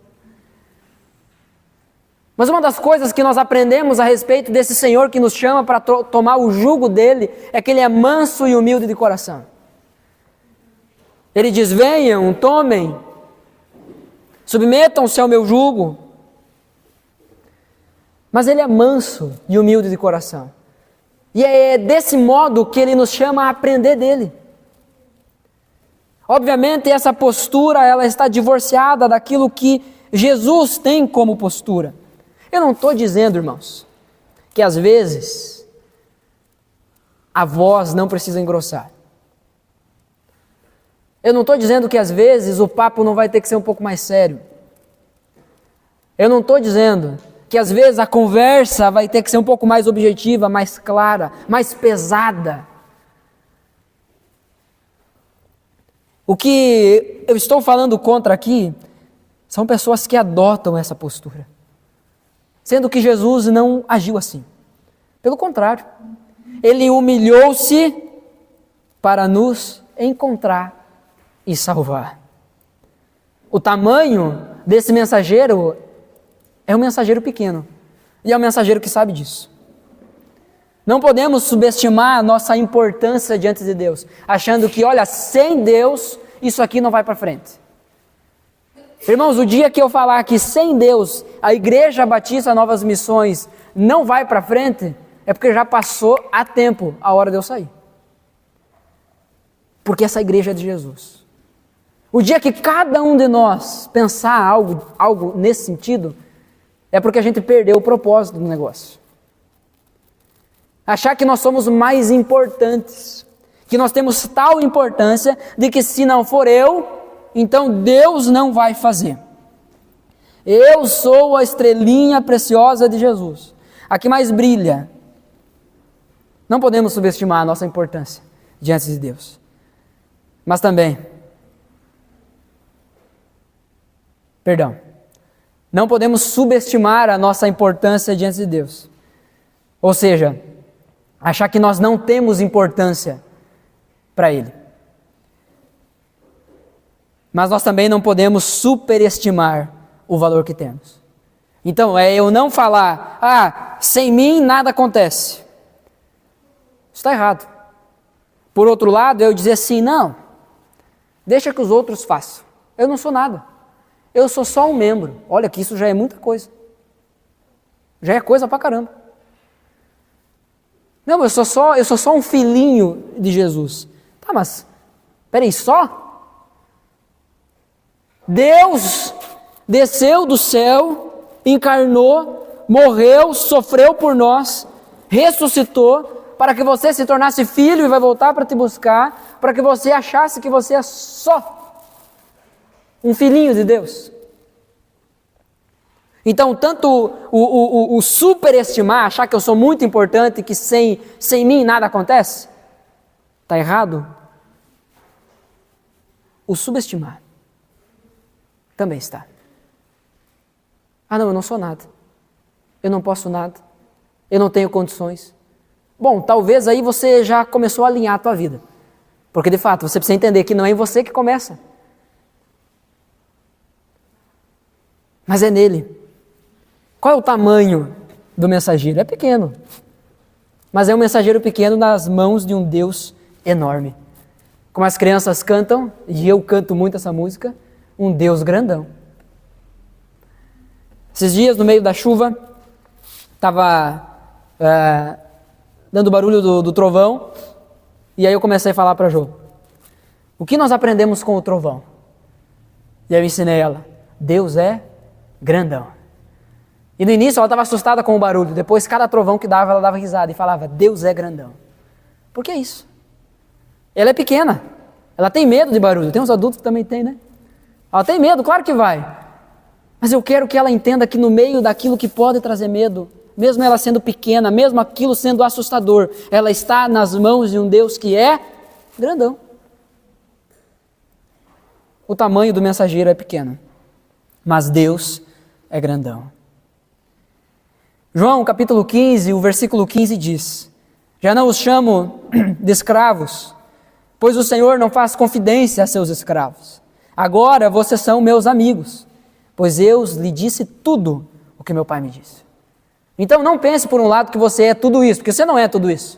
Mas uma das coisas que nós aprendemos a respeito desse Senhor que nos chama para tomar o jugo dele é que ele é manso e humilde de coração. Ele diz: venham, tomem, submetam-se ao meu jugo. Mas ele é manso e humilde de coração. E é desse modo que ele nos chama a aprender dele. Obviamente essa postura ela está divorciada daquilo que Jesus tem como postura. Eu não estou dizendo, irmãos, que às vezes a voz não precisa engrossar. Eu não estou dizendo que às vezes o papo não vai ter que ser um pouco mais sério. Eu não estou dizendo que às vezes a conversa vai ter que ser um pouco mais objetiva, mais clara, mais pesada. O que eu estou falando contra aqui são pessoas que adotam essa postura, sendo que Jesus não agiu assim. Pelo contrário, ele humilhou-se para nos encontrar e salvar. O tamanho desse mensageiro é um mensageiro pequeno, e é um mensageiro que sabe disso. Não podemos subestimar a nossa importância diante de Deus, achando que, olha, sem Deus, isso aqui não vai para frente. Irmãos, o dia que eu falar que sem Deus, a Igreja Batista Novas Missões não vai para frente, é porque já passou há tempo a hora de eu sair. Porque essa igreja é de Jesus. O dia que cada um de nós pensar algo nesse sentido, é porque a gente perdeu o propósito do negócio. Achar que nós somos mais importantes, que nós temos tal importância de que se não for eu, então Deus não vai fazer. Eu sou a estrelinha preciosa de Jesus, a que mais brilha. Não podemos subestimar a nossa importância diante de Deus. Mas também, não podemos subestimar a nossa importância diante de Deus. Ou seja, achar que nós não temos importância para Ele. Mas nós também não podemos superestimar o valor que temos. Então, é eu não falar, sem mim nada acontece. Isso está errado. Por outro lado, eu dizer assim, não, deixa que os outros façam. Eu não sou nada. Eu sou só um membro. Olha que isso já é muita coisa. Já é coisa pra caramba. Não, eu sou só um filhinho de Jesus. Tá, mas, peraí, só? Deus desceu do céu, encarnou, morreu, sofreu por nós, ressuscitou, para que você se tornasse filho e vai voltar para te buscar, para que você achasse que você é só um filhinho de Deus. Então, tanto o superestimar, achar que eu sou muito importante, que sem mim nada acontece, está errado. O subestimar também está. Não, eu não sou nada. Eu não posso nada. Eu não tenho condições. Bom, talvez aí você já começou a alinhar a tua vida. Porque, de fato, você precisa entender que não é em você que começa. Mas é nele. Qual é o tamanho do mensageiro? É pequeno. Mas é um mensageiro pequeno nas mãos de um Deus enorme. Como as crianças cantam, e eu canto muito essa música, um Deus grandão. Esses dias, no meio da chuva, estava dando barulho do trovão, e aí eu comecei a falar para a Jo, o que nós aprendemos com o trovão? E aí eu ensinei ela, Deus é grandão. E no início ela estava assustada com o barulho, depois cada trovão que dava, ela dava risada e falava, Deus é grandão. Por que isso? Ela é pequena, ela tem medo de barulho, tem uns adultos que também tem, né? Ela tem medo, claro que vai. Mas eu quero que ela entenda que no meio daquilo que pode trazer medo, mesmo ela sendo pequena, mesmo aquilo sendo assustador, ela está nas mãos de um Deus que é grandão. O tamanho do mensageiro é pequeno, mas Deus é grandão. João capítulo 15, o versículo 15 diz, já não os chamo de escravos, pois o Senhor não faz confidência a seus escravos. Agora vocês são meus amigos, pois eu lhe disse tudo o que meu Pai me disse. Então não pense por um lado que você é tudo isso, porque você não é tudo isso.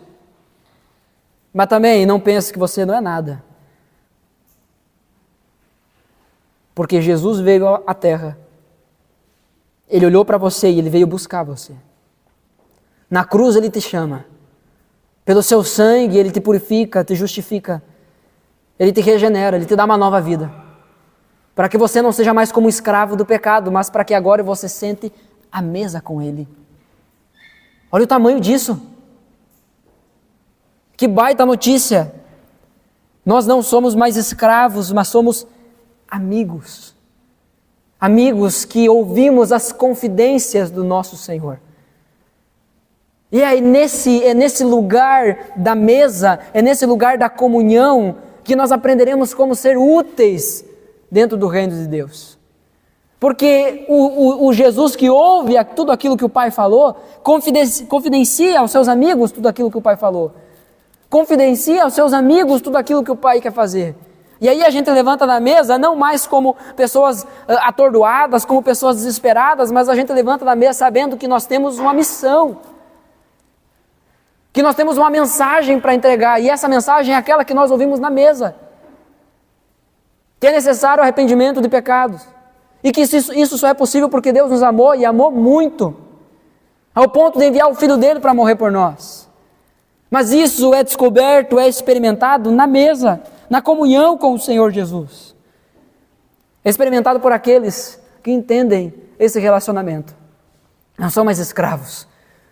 Mas também não pense que você não é nada. Porque Jesus veio à terra. Ele olhou para você e ele veio buscar você. Na cruz ele te chama. Pelo seu sangue ele te purifica, te justifica. Ele te regenera, ele te dá uma nova vida. Para que você não seja mais como escravo do pecado, mas para que agora você sente à mesa com ele. Olha o tamanho disso. Que baita notícia. Nós não somos mais escravos, mas somos amigos. Amigos que ouvimos as confidências do nosso Senhor. E é nesse lugar da mesa, é nesse lugar da comunhão, que nós aprenderemos como ser úteis dentro do reino de Deus. Porque o Jesus que ouve tudo aquilo que o Pai falou, confidencia aos seus amigos tudo aquilo que o Pai falou. Confidencia aos seus amigos tudo aquilo que o Pai quer fazer. E aí a gente levanta da mesa, não mais como pessoas atordoadas, como pessoas desesperadas, mas a gente levanta da mesa sabendo que nós temos uma missão. Que nós temos uma mensagem para entregar, e essa mensagem é aquela que nós ouvimos na mesa. Que é necessário arrependimento de pecados. E que isso só é possível porque Deus nos amou, e amou muito, ao ponto de enviar o Filho dele para morrer por nós. Mas isso é descoberto, é experimentado na mesa, na comunhão com o Senhor Jesus. É experimentado por aqueles que entendem esse relacionamento. Não são mais escravos,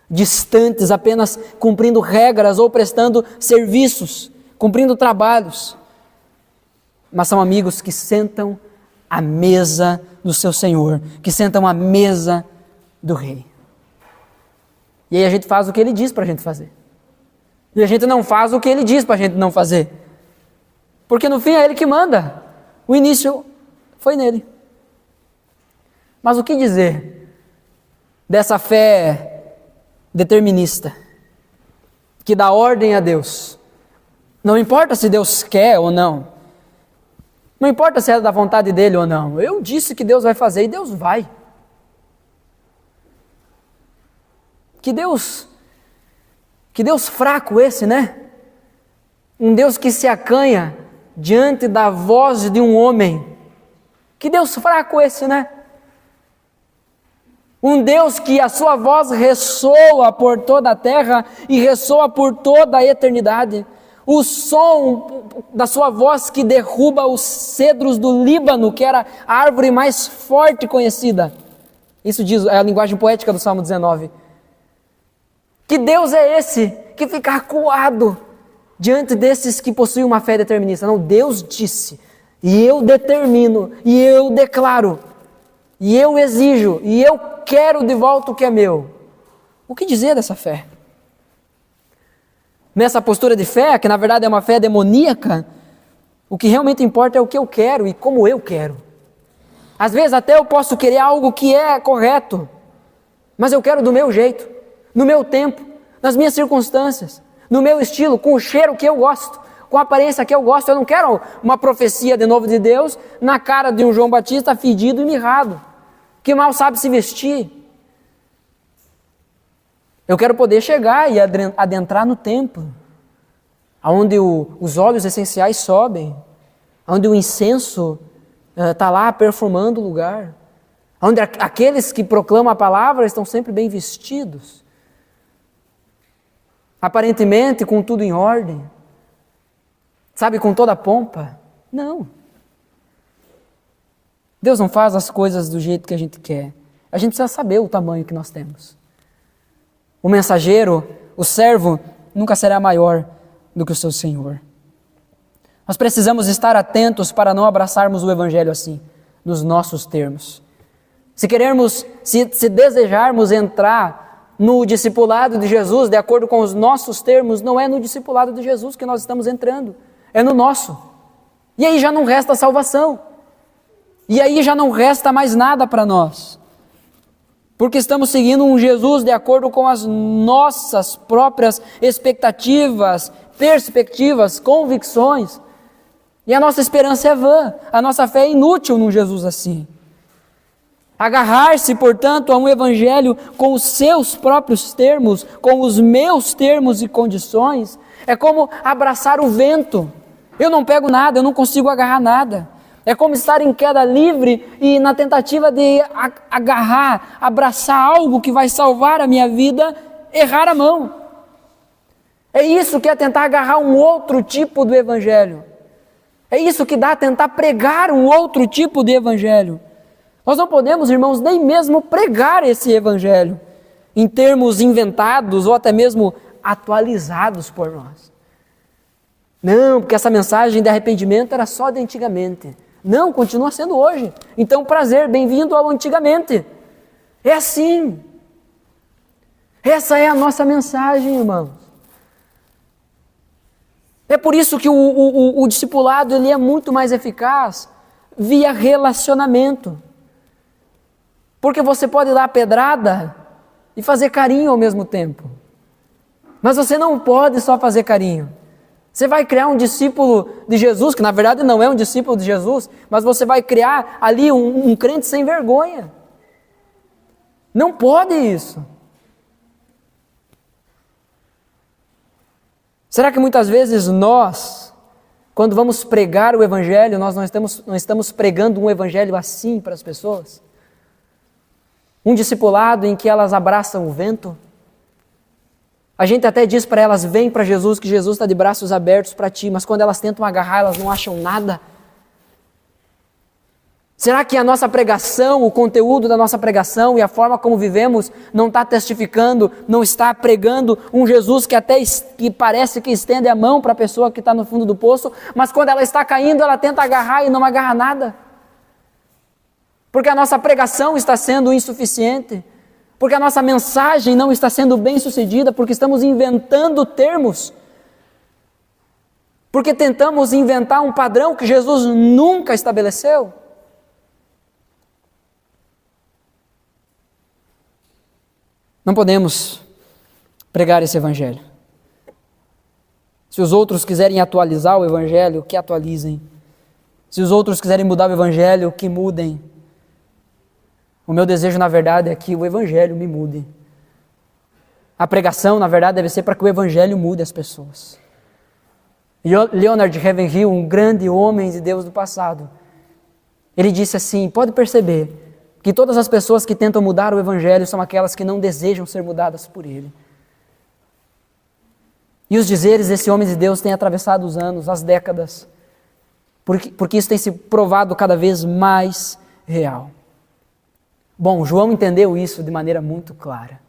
distantes, apenas cumprindo regras ou prestando serviços, cumprindo trabalhos. mas são amigos que sentam à mesa do seu Senhor, que sentam à mesa do Rei. E aí a gente faz o que Ele diz para a gente fazer. E a gente não faz o que Ele diz para a gente não fazer. Porque no fim é Ele que manda. O início foi nele. Mas o que dizer dessa fé determinista, que dá ordem a Deus? Não importa se Deus quer ou não. Não importa se é da vontade dele ou não. Eu disse que Deus vai fazer e Deus vai. Que Deus fraco esse, né? Um Deus que se acanha diante da voz de um homem. Que Deus fraco esse, né? Um Deus que a sua voz ressoa por toda a terra e ressoa por toda a eternidade. O som da sua voz que derruba os cedros do Líbano, que era a árvore mais forte conhecida. Isso diz, é a linguagem poética do Salmo 19. Que Deus é esse que fica acuado diante desses que possuem uma fé determinista? Não, Deus disse, e eu determino, e eu declaro, e eu exijo, e eu quero de volta o que é meu. O que dizer dessa fé? Nessa postura de fé, que na verdade é uma fé demoníaca, o que realmente importa é o que eu quero e como eu quero. Às vezes até eu posso querer algo que é correto, mas eu quero do meu jeito, no meu tempo, nas minhas circunstâncias, no meu estilo, com o cheiro que eu gosto, com a aparência que eu gosto. Eu não quero uma profecia de novo de Deus na cara de um João Batista fedido e mirrado, que mal sabe se vestir. Eu quero poder chegar e adentrar no templo, onde os óleos essenciais sobem, onde o incenso está lá perfumando o lugar, onde aqueles que proclamam a palavra estão sempre bem vestidos, aparentemente com tudo em ordem, sabe, com toda a pompa. Não. Deus não faz as coisas do jeito que a gente quer. A gente precisa saber o tamanho que nós temos. O mensageiro, o servo, nunca será maior do que o seu Senhor. Nós precisamos estar atentos para não abraçarmos o Evangelho assim, nos nossos termos. Se querermos, se desejarmos entrar no discipulado de Jesus, de acordo com os nossos termos, não é no discipulado de Jesus que nós estamos entrando, é no nosso. E aí já não resta salvação. E aí já não resta mais nada para nós. Porque estamos seguindo um Jesus de acordo com as nossas próprias expectativas, perspectivas, convicções. E a nossa esperança é vã, a nossa fé é inútil num Jesus assim. Agarrar-se, portanto, a um evangelho com os seus próprios termos, com os meus termos e condições, é como abraçar o vento. Eu não pego nada, eu não consigo agarrar nada. É como estar em queda livre e na tentativa de agarrar, abraçar algo que vai salvar a minha vida, errar a mão. É isso que é tentar agarrar um outro tipo do evangelho. É isso que dá a tentar pregar um outro tipo de evangelho. Nós não podemos, irmãos, nem mesmo pregar esse evangelho em termos inventados ou até mesmo atualizados por nós. Não, porque essa mensagem de arrependimento era só de antigamente. Não, continua sendo hoje. Então, prazer, bem-vindo ao antigamente. É assim. Essa é a nossa mensagem, irmãos. É por isso que o discipulado ele é muito mais eficaz via relacionamento. Porque você pode dar pedrada e fazer carinho ao mesmo tempo. Mas você não pode só fazer carinho. Você vai criar um discípulo de Jesus, que na verdade não é um discípulo de Jesus, mas você vai criar ali um crente sem vergonha. Não pode isso. Será que muitas vezes nós, quando vamos pregar o Evangelho, nós não estamos pregando um Evangelho assim para as pessoas? Um discipulado em que elas abraçam o vento? A gente até diz para elas, vem para Jesus, que Jesus está de braços abertos para ti, mas quando elas tentam agarrar, elas não acham nada. Será que a nossa pregação, o conteúdo da nossa pregação e a forma como vivemos não está testificando, não está pregando um Jesus que parece que estende a mão para a pessoa que está no fundo do poço, mas quando ela está caindo, ela tenta agarrar e não agarra nada? Porque a nossa pregação está sendo insuficiente, porque a nossa mensagem não está sendo bem sucedida, porque estamos inventando termos, porque tentamos inventar um padrão que Jesus nunca estabeleceu. Não podemos pregar esse evangelho. Se os outros quiserem atualizar o evangelho, que atualizem. Se os outros quiserem mudar o evangelho, que mudem. O meu desejo, na verdade, é que o evangelho me mude. A pregação, na verdade, deve ser para que o evangelho mude as pessoas. Leonard Ravenhill, um grande homem de Deus do passado, ele disse assim: pode perceber que todas as pessoas que tentam mudar o evangelho são aquelas que não desejam ser mudadas por ele. E os dizeres desse homem de Deus têm atravessado os anos, as décadas, porque isso tem se provado cada vez mais real. Bom, João entendeu isso de maneira muito clara.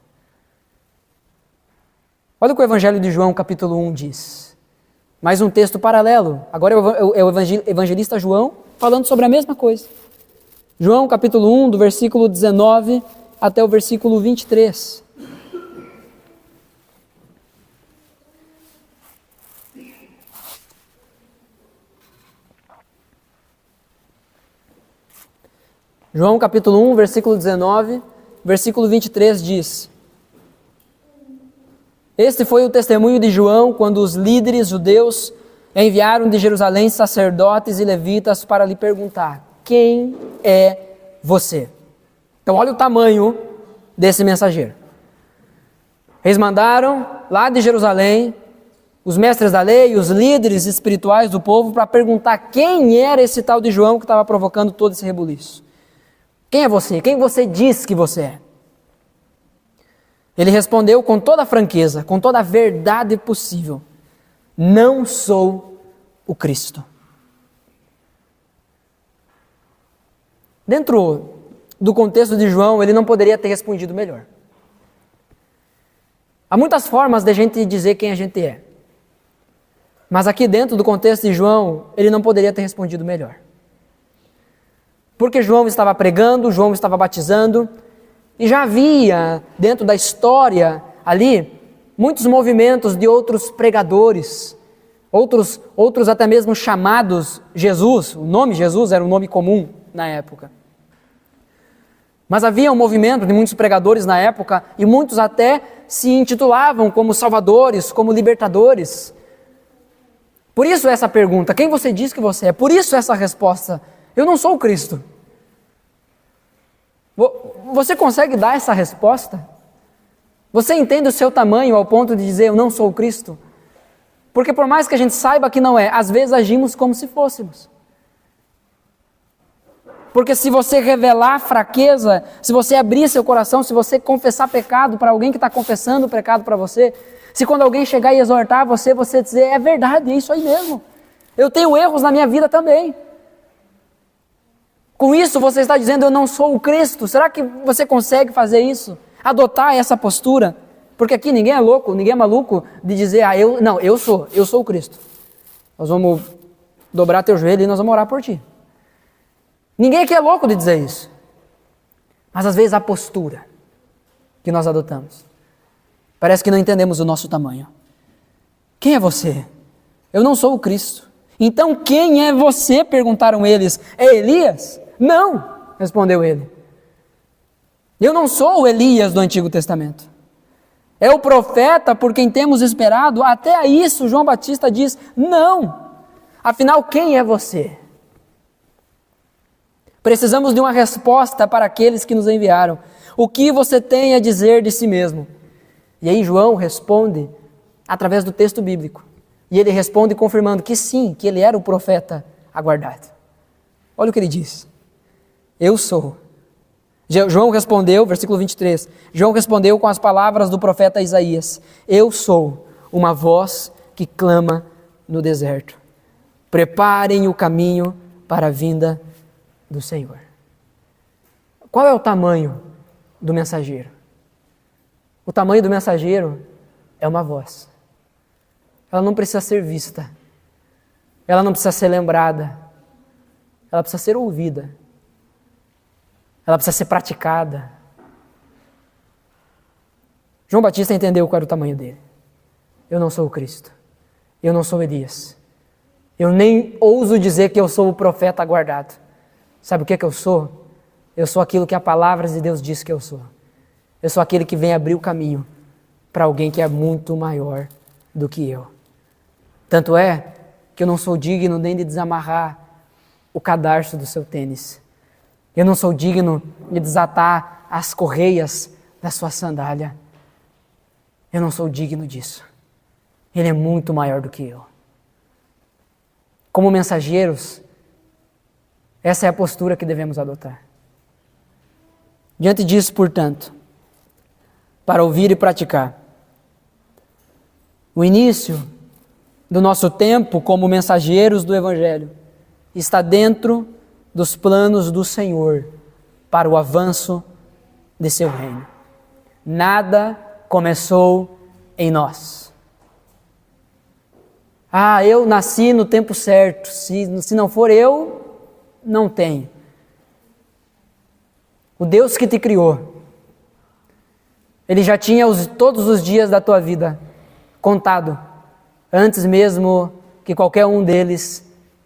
Olha o que o Evangelho de João, capítulo 1, diz. Mais um texto paralelo. Agora é o evangelista João falando sobre a mesma coisa. João, capítulo 1, do versículo 19 até o versículo 23. João capítulo 1, versículo 19, versículo 23 diz: Este foi o testemunho de João quando os líderes judeus enviaram de Jerusalém sacerdotes e levitas para lhe perguntar: quem é você? Então olha o tamanho desse mensageiro. Eles mandaram lá de Jerusalém os mestres da lei, os líderes espirituais do povo para perguntar quem era esse tal de João que estava provocando todo esse rebuliço. Quem é você? Quem você diz que você é? Ele respondeu com toda a franqueza, com toda a verdade possível: não sou o Cristo. Dentro do contexto de João, ele não poderia ter respondido melhor. Há muitas formas de a gente dizer quem a gente é. Mas aqui dentro do contexto de João, ele não poderia ter respondido melhor. Porque João estava pregando, João estava batizando, e já havia dentro da história ali muitos movimentos de outros pregadores, outros até mesmo chamados Jesus. O nome Jesus era um nome comum na época. Mas havia um movimento de muitos pregadores na época, e muitos até se intitulavam como salvadores, como libertadores. Por isso essa pergunta: quem você diz que você é? Por isso essa resposta: eu não sou o Cristo. Você consegue dar essa resposta? Você entende o seu tamanho ao ponto de dizer: eu não sou o Cristo? Porque por mais que a gente saiba que não é, às vezes agimos como se fôssemos. Porque se você revelar fraqueza, se você abrir seu coração, se você confessar pecado para alguém que está confessando o pecado para você, se quando alguém chegar e exortar você dizer: é verdade, é isso aí mesmo. Eu tenho erros na minha vida também. Com isso você está dizendo: eu não sou o Cristo. Será que você consegue fazer isso? Adotar essa postura? Porque aqui ninguém é louco, ninguém é maluco de dizer: eu sou o Cristo. Nós vamos dobrar teu joelho e nós vamos orar por ti. Ninguém aqui é louco de dizer isso. Mas às vezes a postura que nós adotamos, parece que não entendemos o nosso tamanho. Quem é você? Eu não sou o Cristo. Então quem é você? Perguntaram eles. É Elias? Não, respondeu ele. Eu não sou o Elias do Antigo Testamento. É o profeta por quem temos esperado. Até a isso João Batista diz: não. Afinal, quem é você? Precisamos de uma resposta para aqueles que nos enviaram. O que você tem a dizer de si mesmo? E aí João responde através do texto bíblico. E ele responde confirmando que sim, que ele era o profeta aguardado. Olha o que ele diz: eu sou. João respondeu, versículo 23, João respondeu com as palavras do profeta Isaías: eu sou uma voz que clama no deserto. Preparem o caminho para a vinda do Senhor. Qual é o tamanho do mensageiro? O tamanho do mensageiro é uma voz. Ela não precisa ser vista. Ela não precisa ser lembrada. Ela precisa ser ouvida. Ela precisa ser praticada. João Batista entendeu qual era o tamanho dele. Eu não sou o Cristo. Eu não sou Elias. Eu nem ouso dizer que eu sou o profeta aguardado. Sabe o que eu sou? Eu sou aquilo que a palavra de Deus diz que eu sou. Eu sou aquele que vem abrir o caminho para alguém que é muito maior do que eu. Tanto é que eu não sou digno nem de desamarrar o cadarço do seu tênis. Eu não sou digno de desatar as correias da sua sandália. Eu não sou digno disso. Ele é muito maior do que eu. Como mensageiros, essa é a postura que devemos adotar. Diante disso, portanto, para ouvir e praticar, o início do nosso tempo como mensageiros do Evangelho está dentro dos planos do Senhor para o avanço de seu reino. Nada começou em nós. Eu nasci no tempo certo. Se não for eu, não tem. O Deus que te criou, Ele já tinha todos os dias da tua vida contado, antes mesmo que qualquer um deles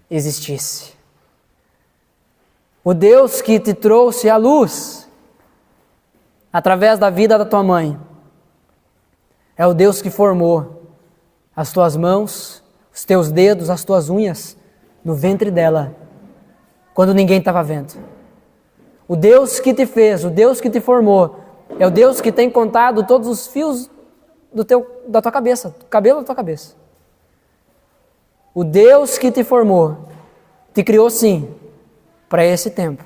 existisse. O Deus que te trouxe à luz, através da vida da tua mãe, é o Deus que formou as tuas mãos, os teus dedos, as tuas unhas, no ventre dela, quando ninguém estava vendo. O Deus que te fez, o Deus que te formou, é o Deus que tem contado todos os fios da tua cabeça, o cabelo da tua cabeça. O Deus que te formou, te criou sim, para esse tempo.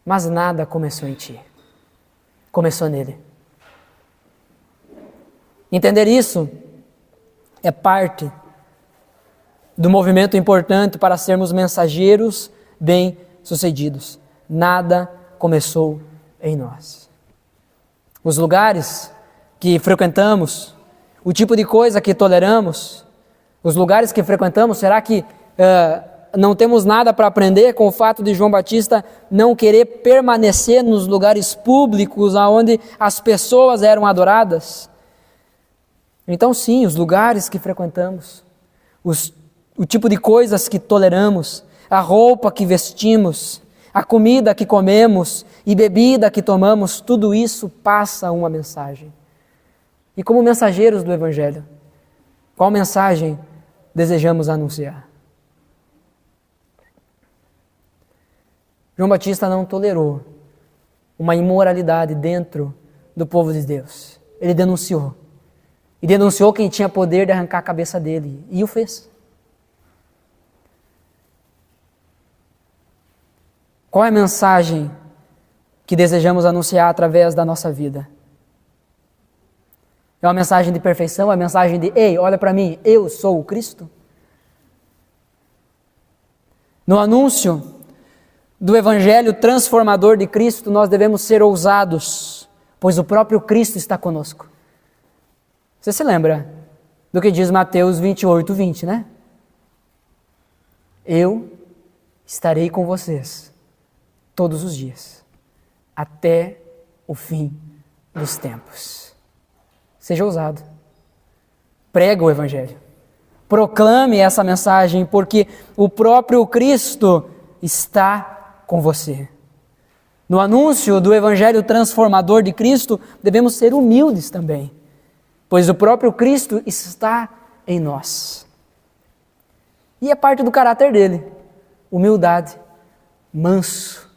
Mas nada começou em ti. Começou nele. Entender isso é parte do movimento importante para sermos mensageiros bem-sucedidos. Nada começou em nós. Os lugares que frequentamos, o tipo de coisa que toleramos, os lugares que frequentamos, será que não temos nada para aprender com o fato de João Batista não querer permanecer nos lugares públicos onde as pessoas eram adoradas? Então sim, os lugares que frequentamos, o tipo de coisas que toleramos, a roupa que vestimos, a comida que comemos e bebida que tomamos, tudo isso passa uma mensagem. E como mensageiros do Evangelho, qual mensagem desejamos anunciar? João Batista não tolerou uma imoralidade dentro do povo de Deus. Ele denunciou. E denunciou quem tinha poder de arrancar a cabeça dele. E o fez. Qual é a mensagem que desejamos anunciar através da nossa vida? É uma mensagem de perfeição? É uma mensagem de, ei, olha para mim, eu sou o Cristo? No anúncio do Evangelho transformador de Cristo, nós devemos ser ousados, pois o próprio Cristo está conosco. Você se lembra do que diz Mateus 28, 20, né? Eu estarei com vocês todos os dias, até o fim dos tempos. Seja ousado. Prega o Evangelho. Proclame essa mensagem, porque o próprio Cristo está com você. No anúncio do Evangelho transformador de Cristo, devemos ser humildes também, pois o próprio Cristo está em nós. E é parte do caráter dele, humildade, manso,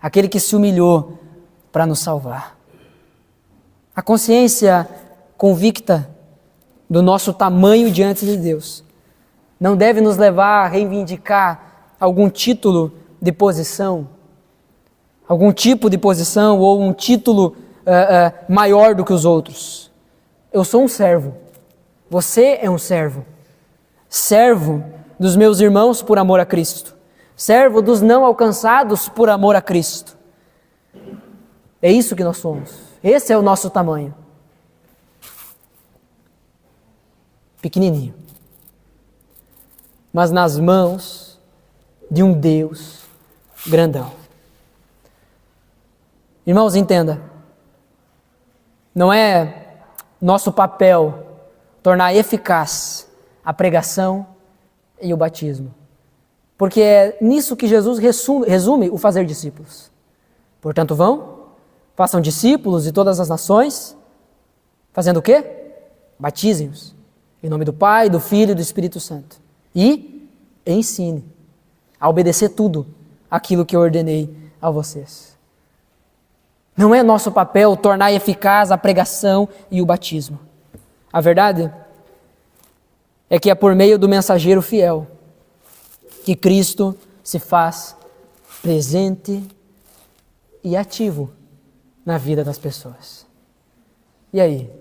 aquele que se humilhou para nos salvar. A consciência convicta do nosso tamanho diante de Deus não deve nos levar a reivindicar algum título de posição, algum tipo de posição ou um título maior do que os outros. Eu sou um servo, você é um servo, servo dos meus irmãos por amor a Cristo, servo dos não alcançados por amor a Cristo. É isso que nós somos. Esse é o nosso tamanho. Pequenininho. Mas nas mãos de um Deus grandão. Irmãos, entenda. Não é nosso papel tornar eficaz a pregação e o batismo. Porque é nisso que Jesus resume o fazer discípulos. Portanto, vão, façam discípulos de todas as nações, fazendo o quê? Batizem-os, em nome do Pai, do Filho e do Espírito Santo. E ensine a obedecer tudo aquilo que eu ordenei a vocês. Não é nosso papel tornar eficaz a pregação e o batismo. A verdade é que é por meio do mensageiro fiel que Cristo se faz presente e ativo na vida das pessoas. E aí?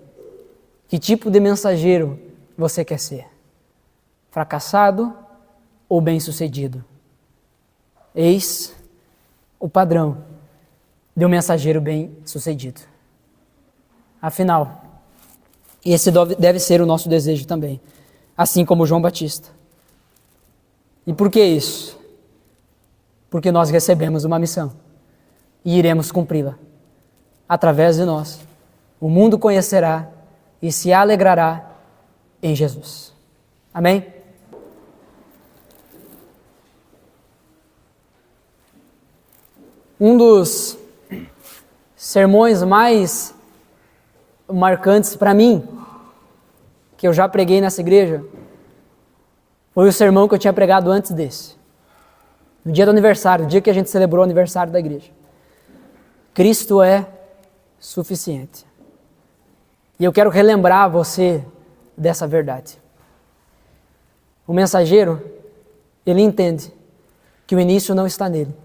Que tipo de mensageiro você quer ser? Fracassado ou bem-sucedido? Eis o padrão de um mensageiro bem-sucedido. Afinal, esse deve ser o nosso desejo também, assim como João Batista. E por que isso? Porque nós recebemos uma missão e iremos cumpri-la. Através de nós, o mundo conhecerá e se alegrará em Jesus. Amém? Um dos sermões mais marcantes para mim, que eu já preguei nessa igreja, foi o sermão que eu tinha pregado antes desse. No dia do aniversário, no dia que a gente celebrou o aniversário da igreja. Cristo é suficiente. E eu quero relembrar você dessa verdade. O mensageiro, ele entende que o início não está nele.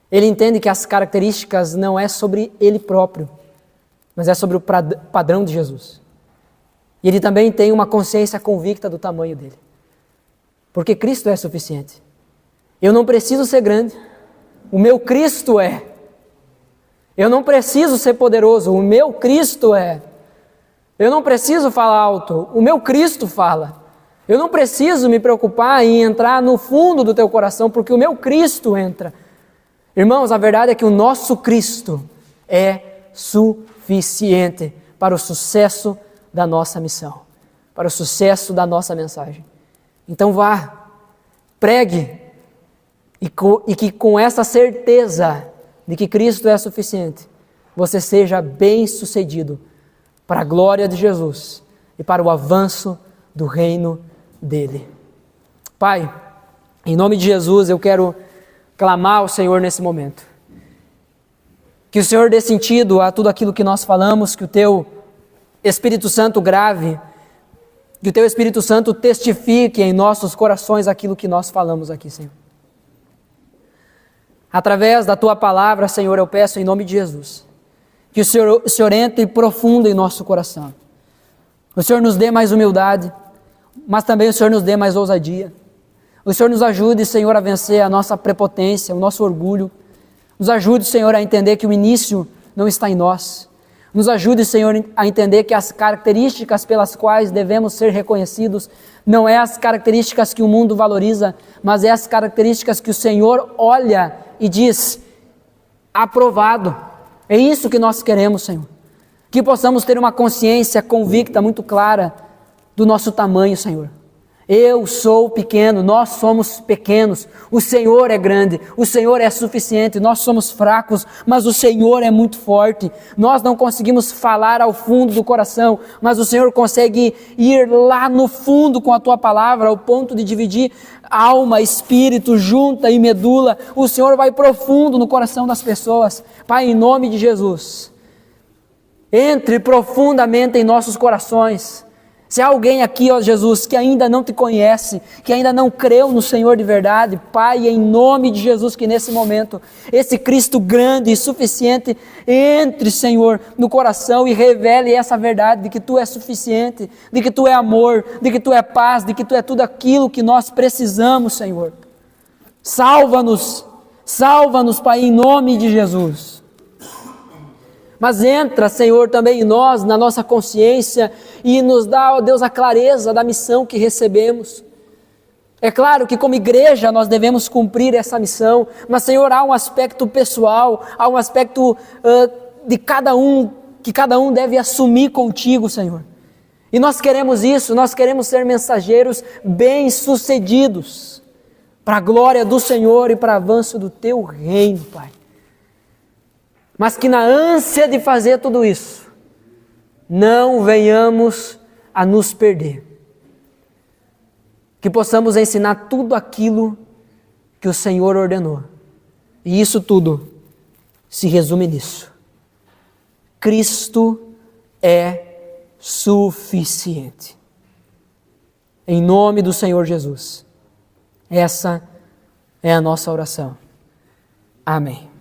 Ele entende que as características não é sobre ele próprio, mas é sobre o padrão de Jesus. E ele também tem uma consciência convicta do tamanho dele. Porque Cristo é suficiente. Eu não preciso ser grande, o meu Cristo é. Eu não preciso ser poderoso, o meu Cristo é. Eu não preciso falar alto, o meu Cristo fala. Eu não preciso me preocupar em entrar no fundo do teu coração, porque o meu Cristo entra. Irmãos, a verdade é que o nosso Cristo é suficiente para o sucesso da nossa missão, para o sucesso da nossa mensagem. Então vá, pregue, e que com essa certeza de que Cristo é suficiente, você seja bem-sucedido para a glória de Jesus e para o avanço do reino dele. Pai, em nome de Jesus eu quero clamar ao Senhor nesse momento. Que o Senhor dê sentido a tudo aquilo que nós falamos, que o Teu Espírito Santo grave, que o Teu Espírito Santo testifique em nossos corações aquilo que nós falamos aqui, Senhor. Através da Tua palavra, Senhor, eu peço em nome de Jesus, que o Senhor entre profundo em nosso coração. O Senhor nos dê mais humildade, mas também o Senhor nos dê mais ousadia. O Senhor nos ajude, Senhor, a vencer a nossa prepotência, o nosso orgulho. Nos ajude, Senhor, a entender que o início não está em nós. Nos ajude, Senhor, a entender que as características pelas quais devemos ser reconhecidos não é as características que o mundo valoriza, mas é as características que o Senhor olha e diz, aprovado. É isso que nós queremos, Senhor. Que possamos ter uma consciência convicta, muito clara, do nosso tamanho, Senhor. Eu sou pequeno, nós somos pequenos, o Senhor é grande, o Senhor é suficiente, nós somos fracos, mas o Senhor é muito forte. Nós não conseguimos falar ao fundo do coração, mas o Senhor consegue ir lá no fundo com a Tua palavra, ao ponto de dividir alma, espírito, junta e medula. O Senhor vai profundo no coração das pessoas. Pai, em nome de Jesus, entre profundamente em nossos corações. Se há alguém aqui, ó Jesus, que ainda não te conhece, que ainda não creu no Senhor de verdade, Pai, em nome de Jesus, que nesse momento, esse Cristo grande e suficiente, entre, Senhor, no coração e revele essa verdade de que Tu é suficiente, de que Tu é amor, de que Tu é paz, de que Tu é tudo aquilo que nós precisamos, Senhor. Salva-nos, salva-nos, Pai, em nome de Jesus. Mas entra, Senhor, também em nós, na nossa consciência, e nos dá, ó Deus, a clareza da missão que recebemos. É claro que como igreja nós devemos cumprir essa missão, mas, Senhor, há um aspecto pessoal, há um aspecto de cada um, que cada um deve assumir contigo, Senhor. E nós queremos isso, nós queremos ser mensageiros bem-sucedidos, para a glória do Senhor e para o avanço do Teu reino, Pai. Mas que na ânsia de fazer tudo isso, não venhamos a nos perder. Que possamos ensinar tudo aquilo que o Senhor ordenou. E isso tudo se resume nisso. Cristo é suficiente. Em nome do Senhor Jesus. Essa é a nossa oração. Amém.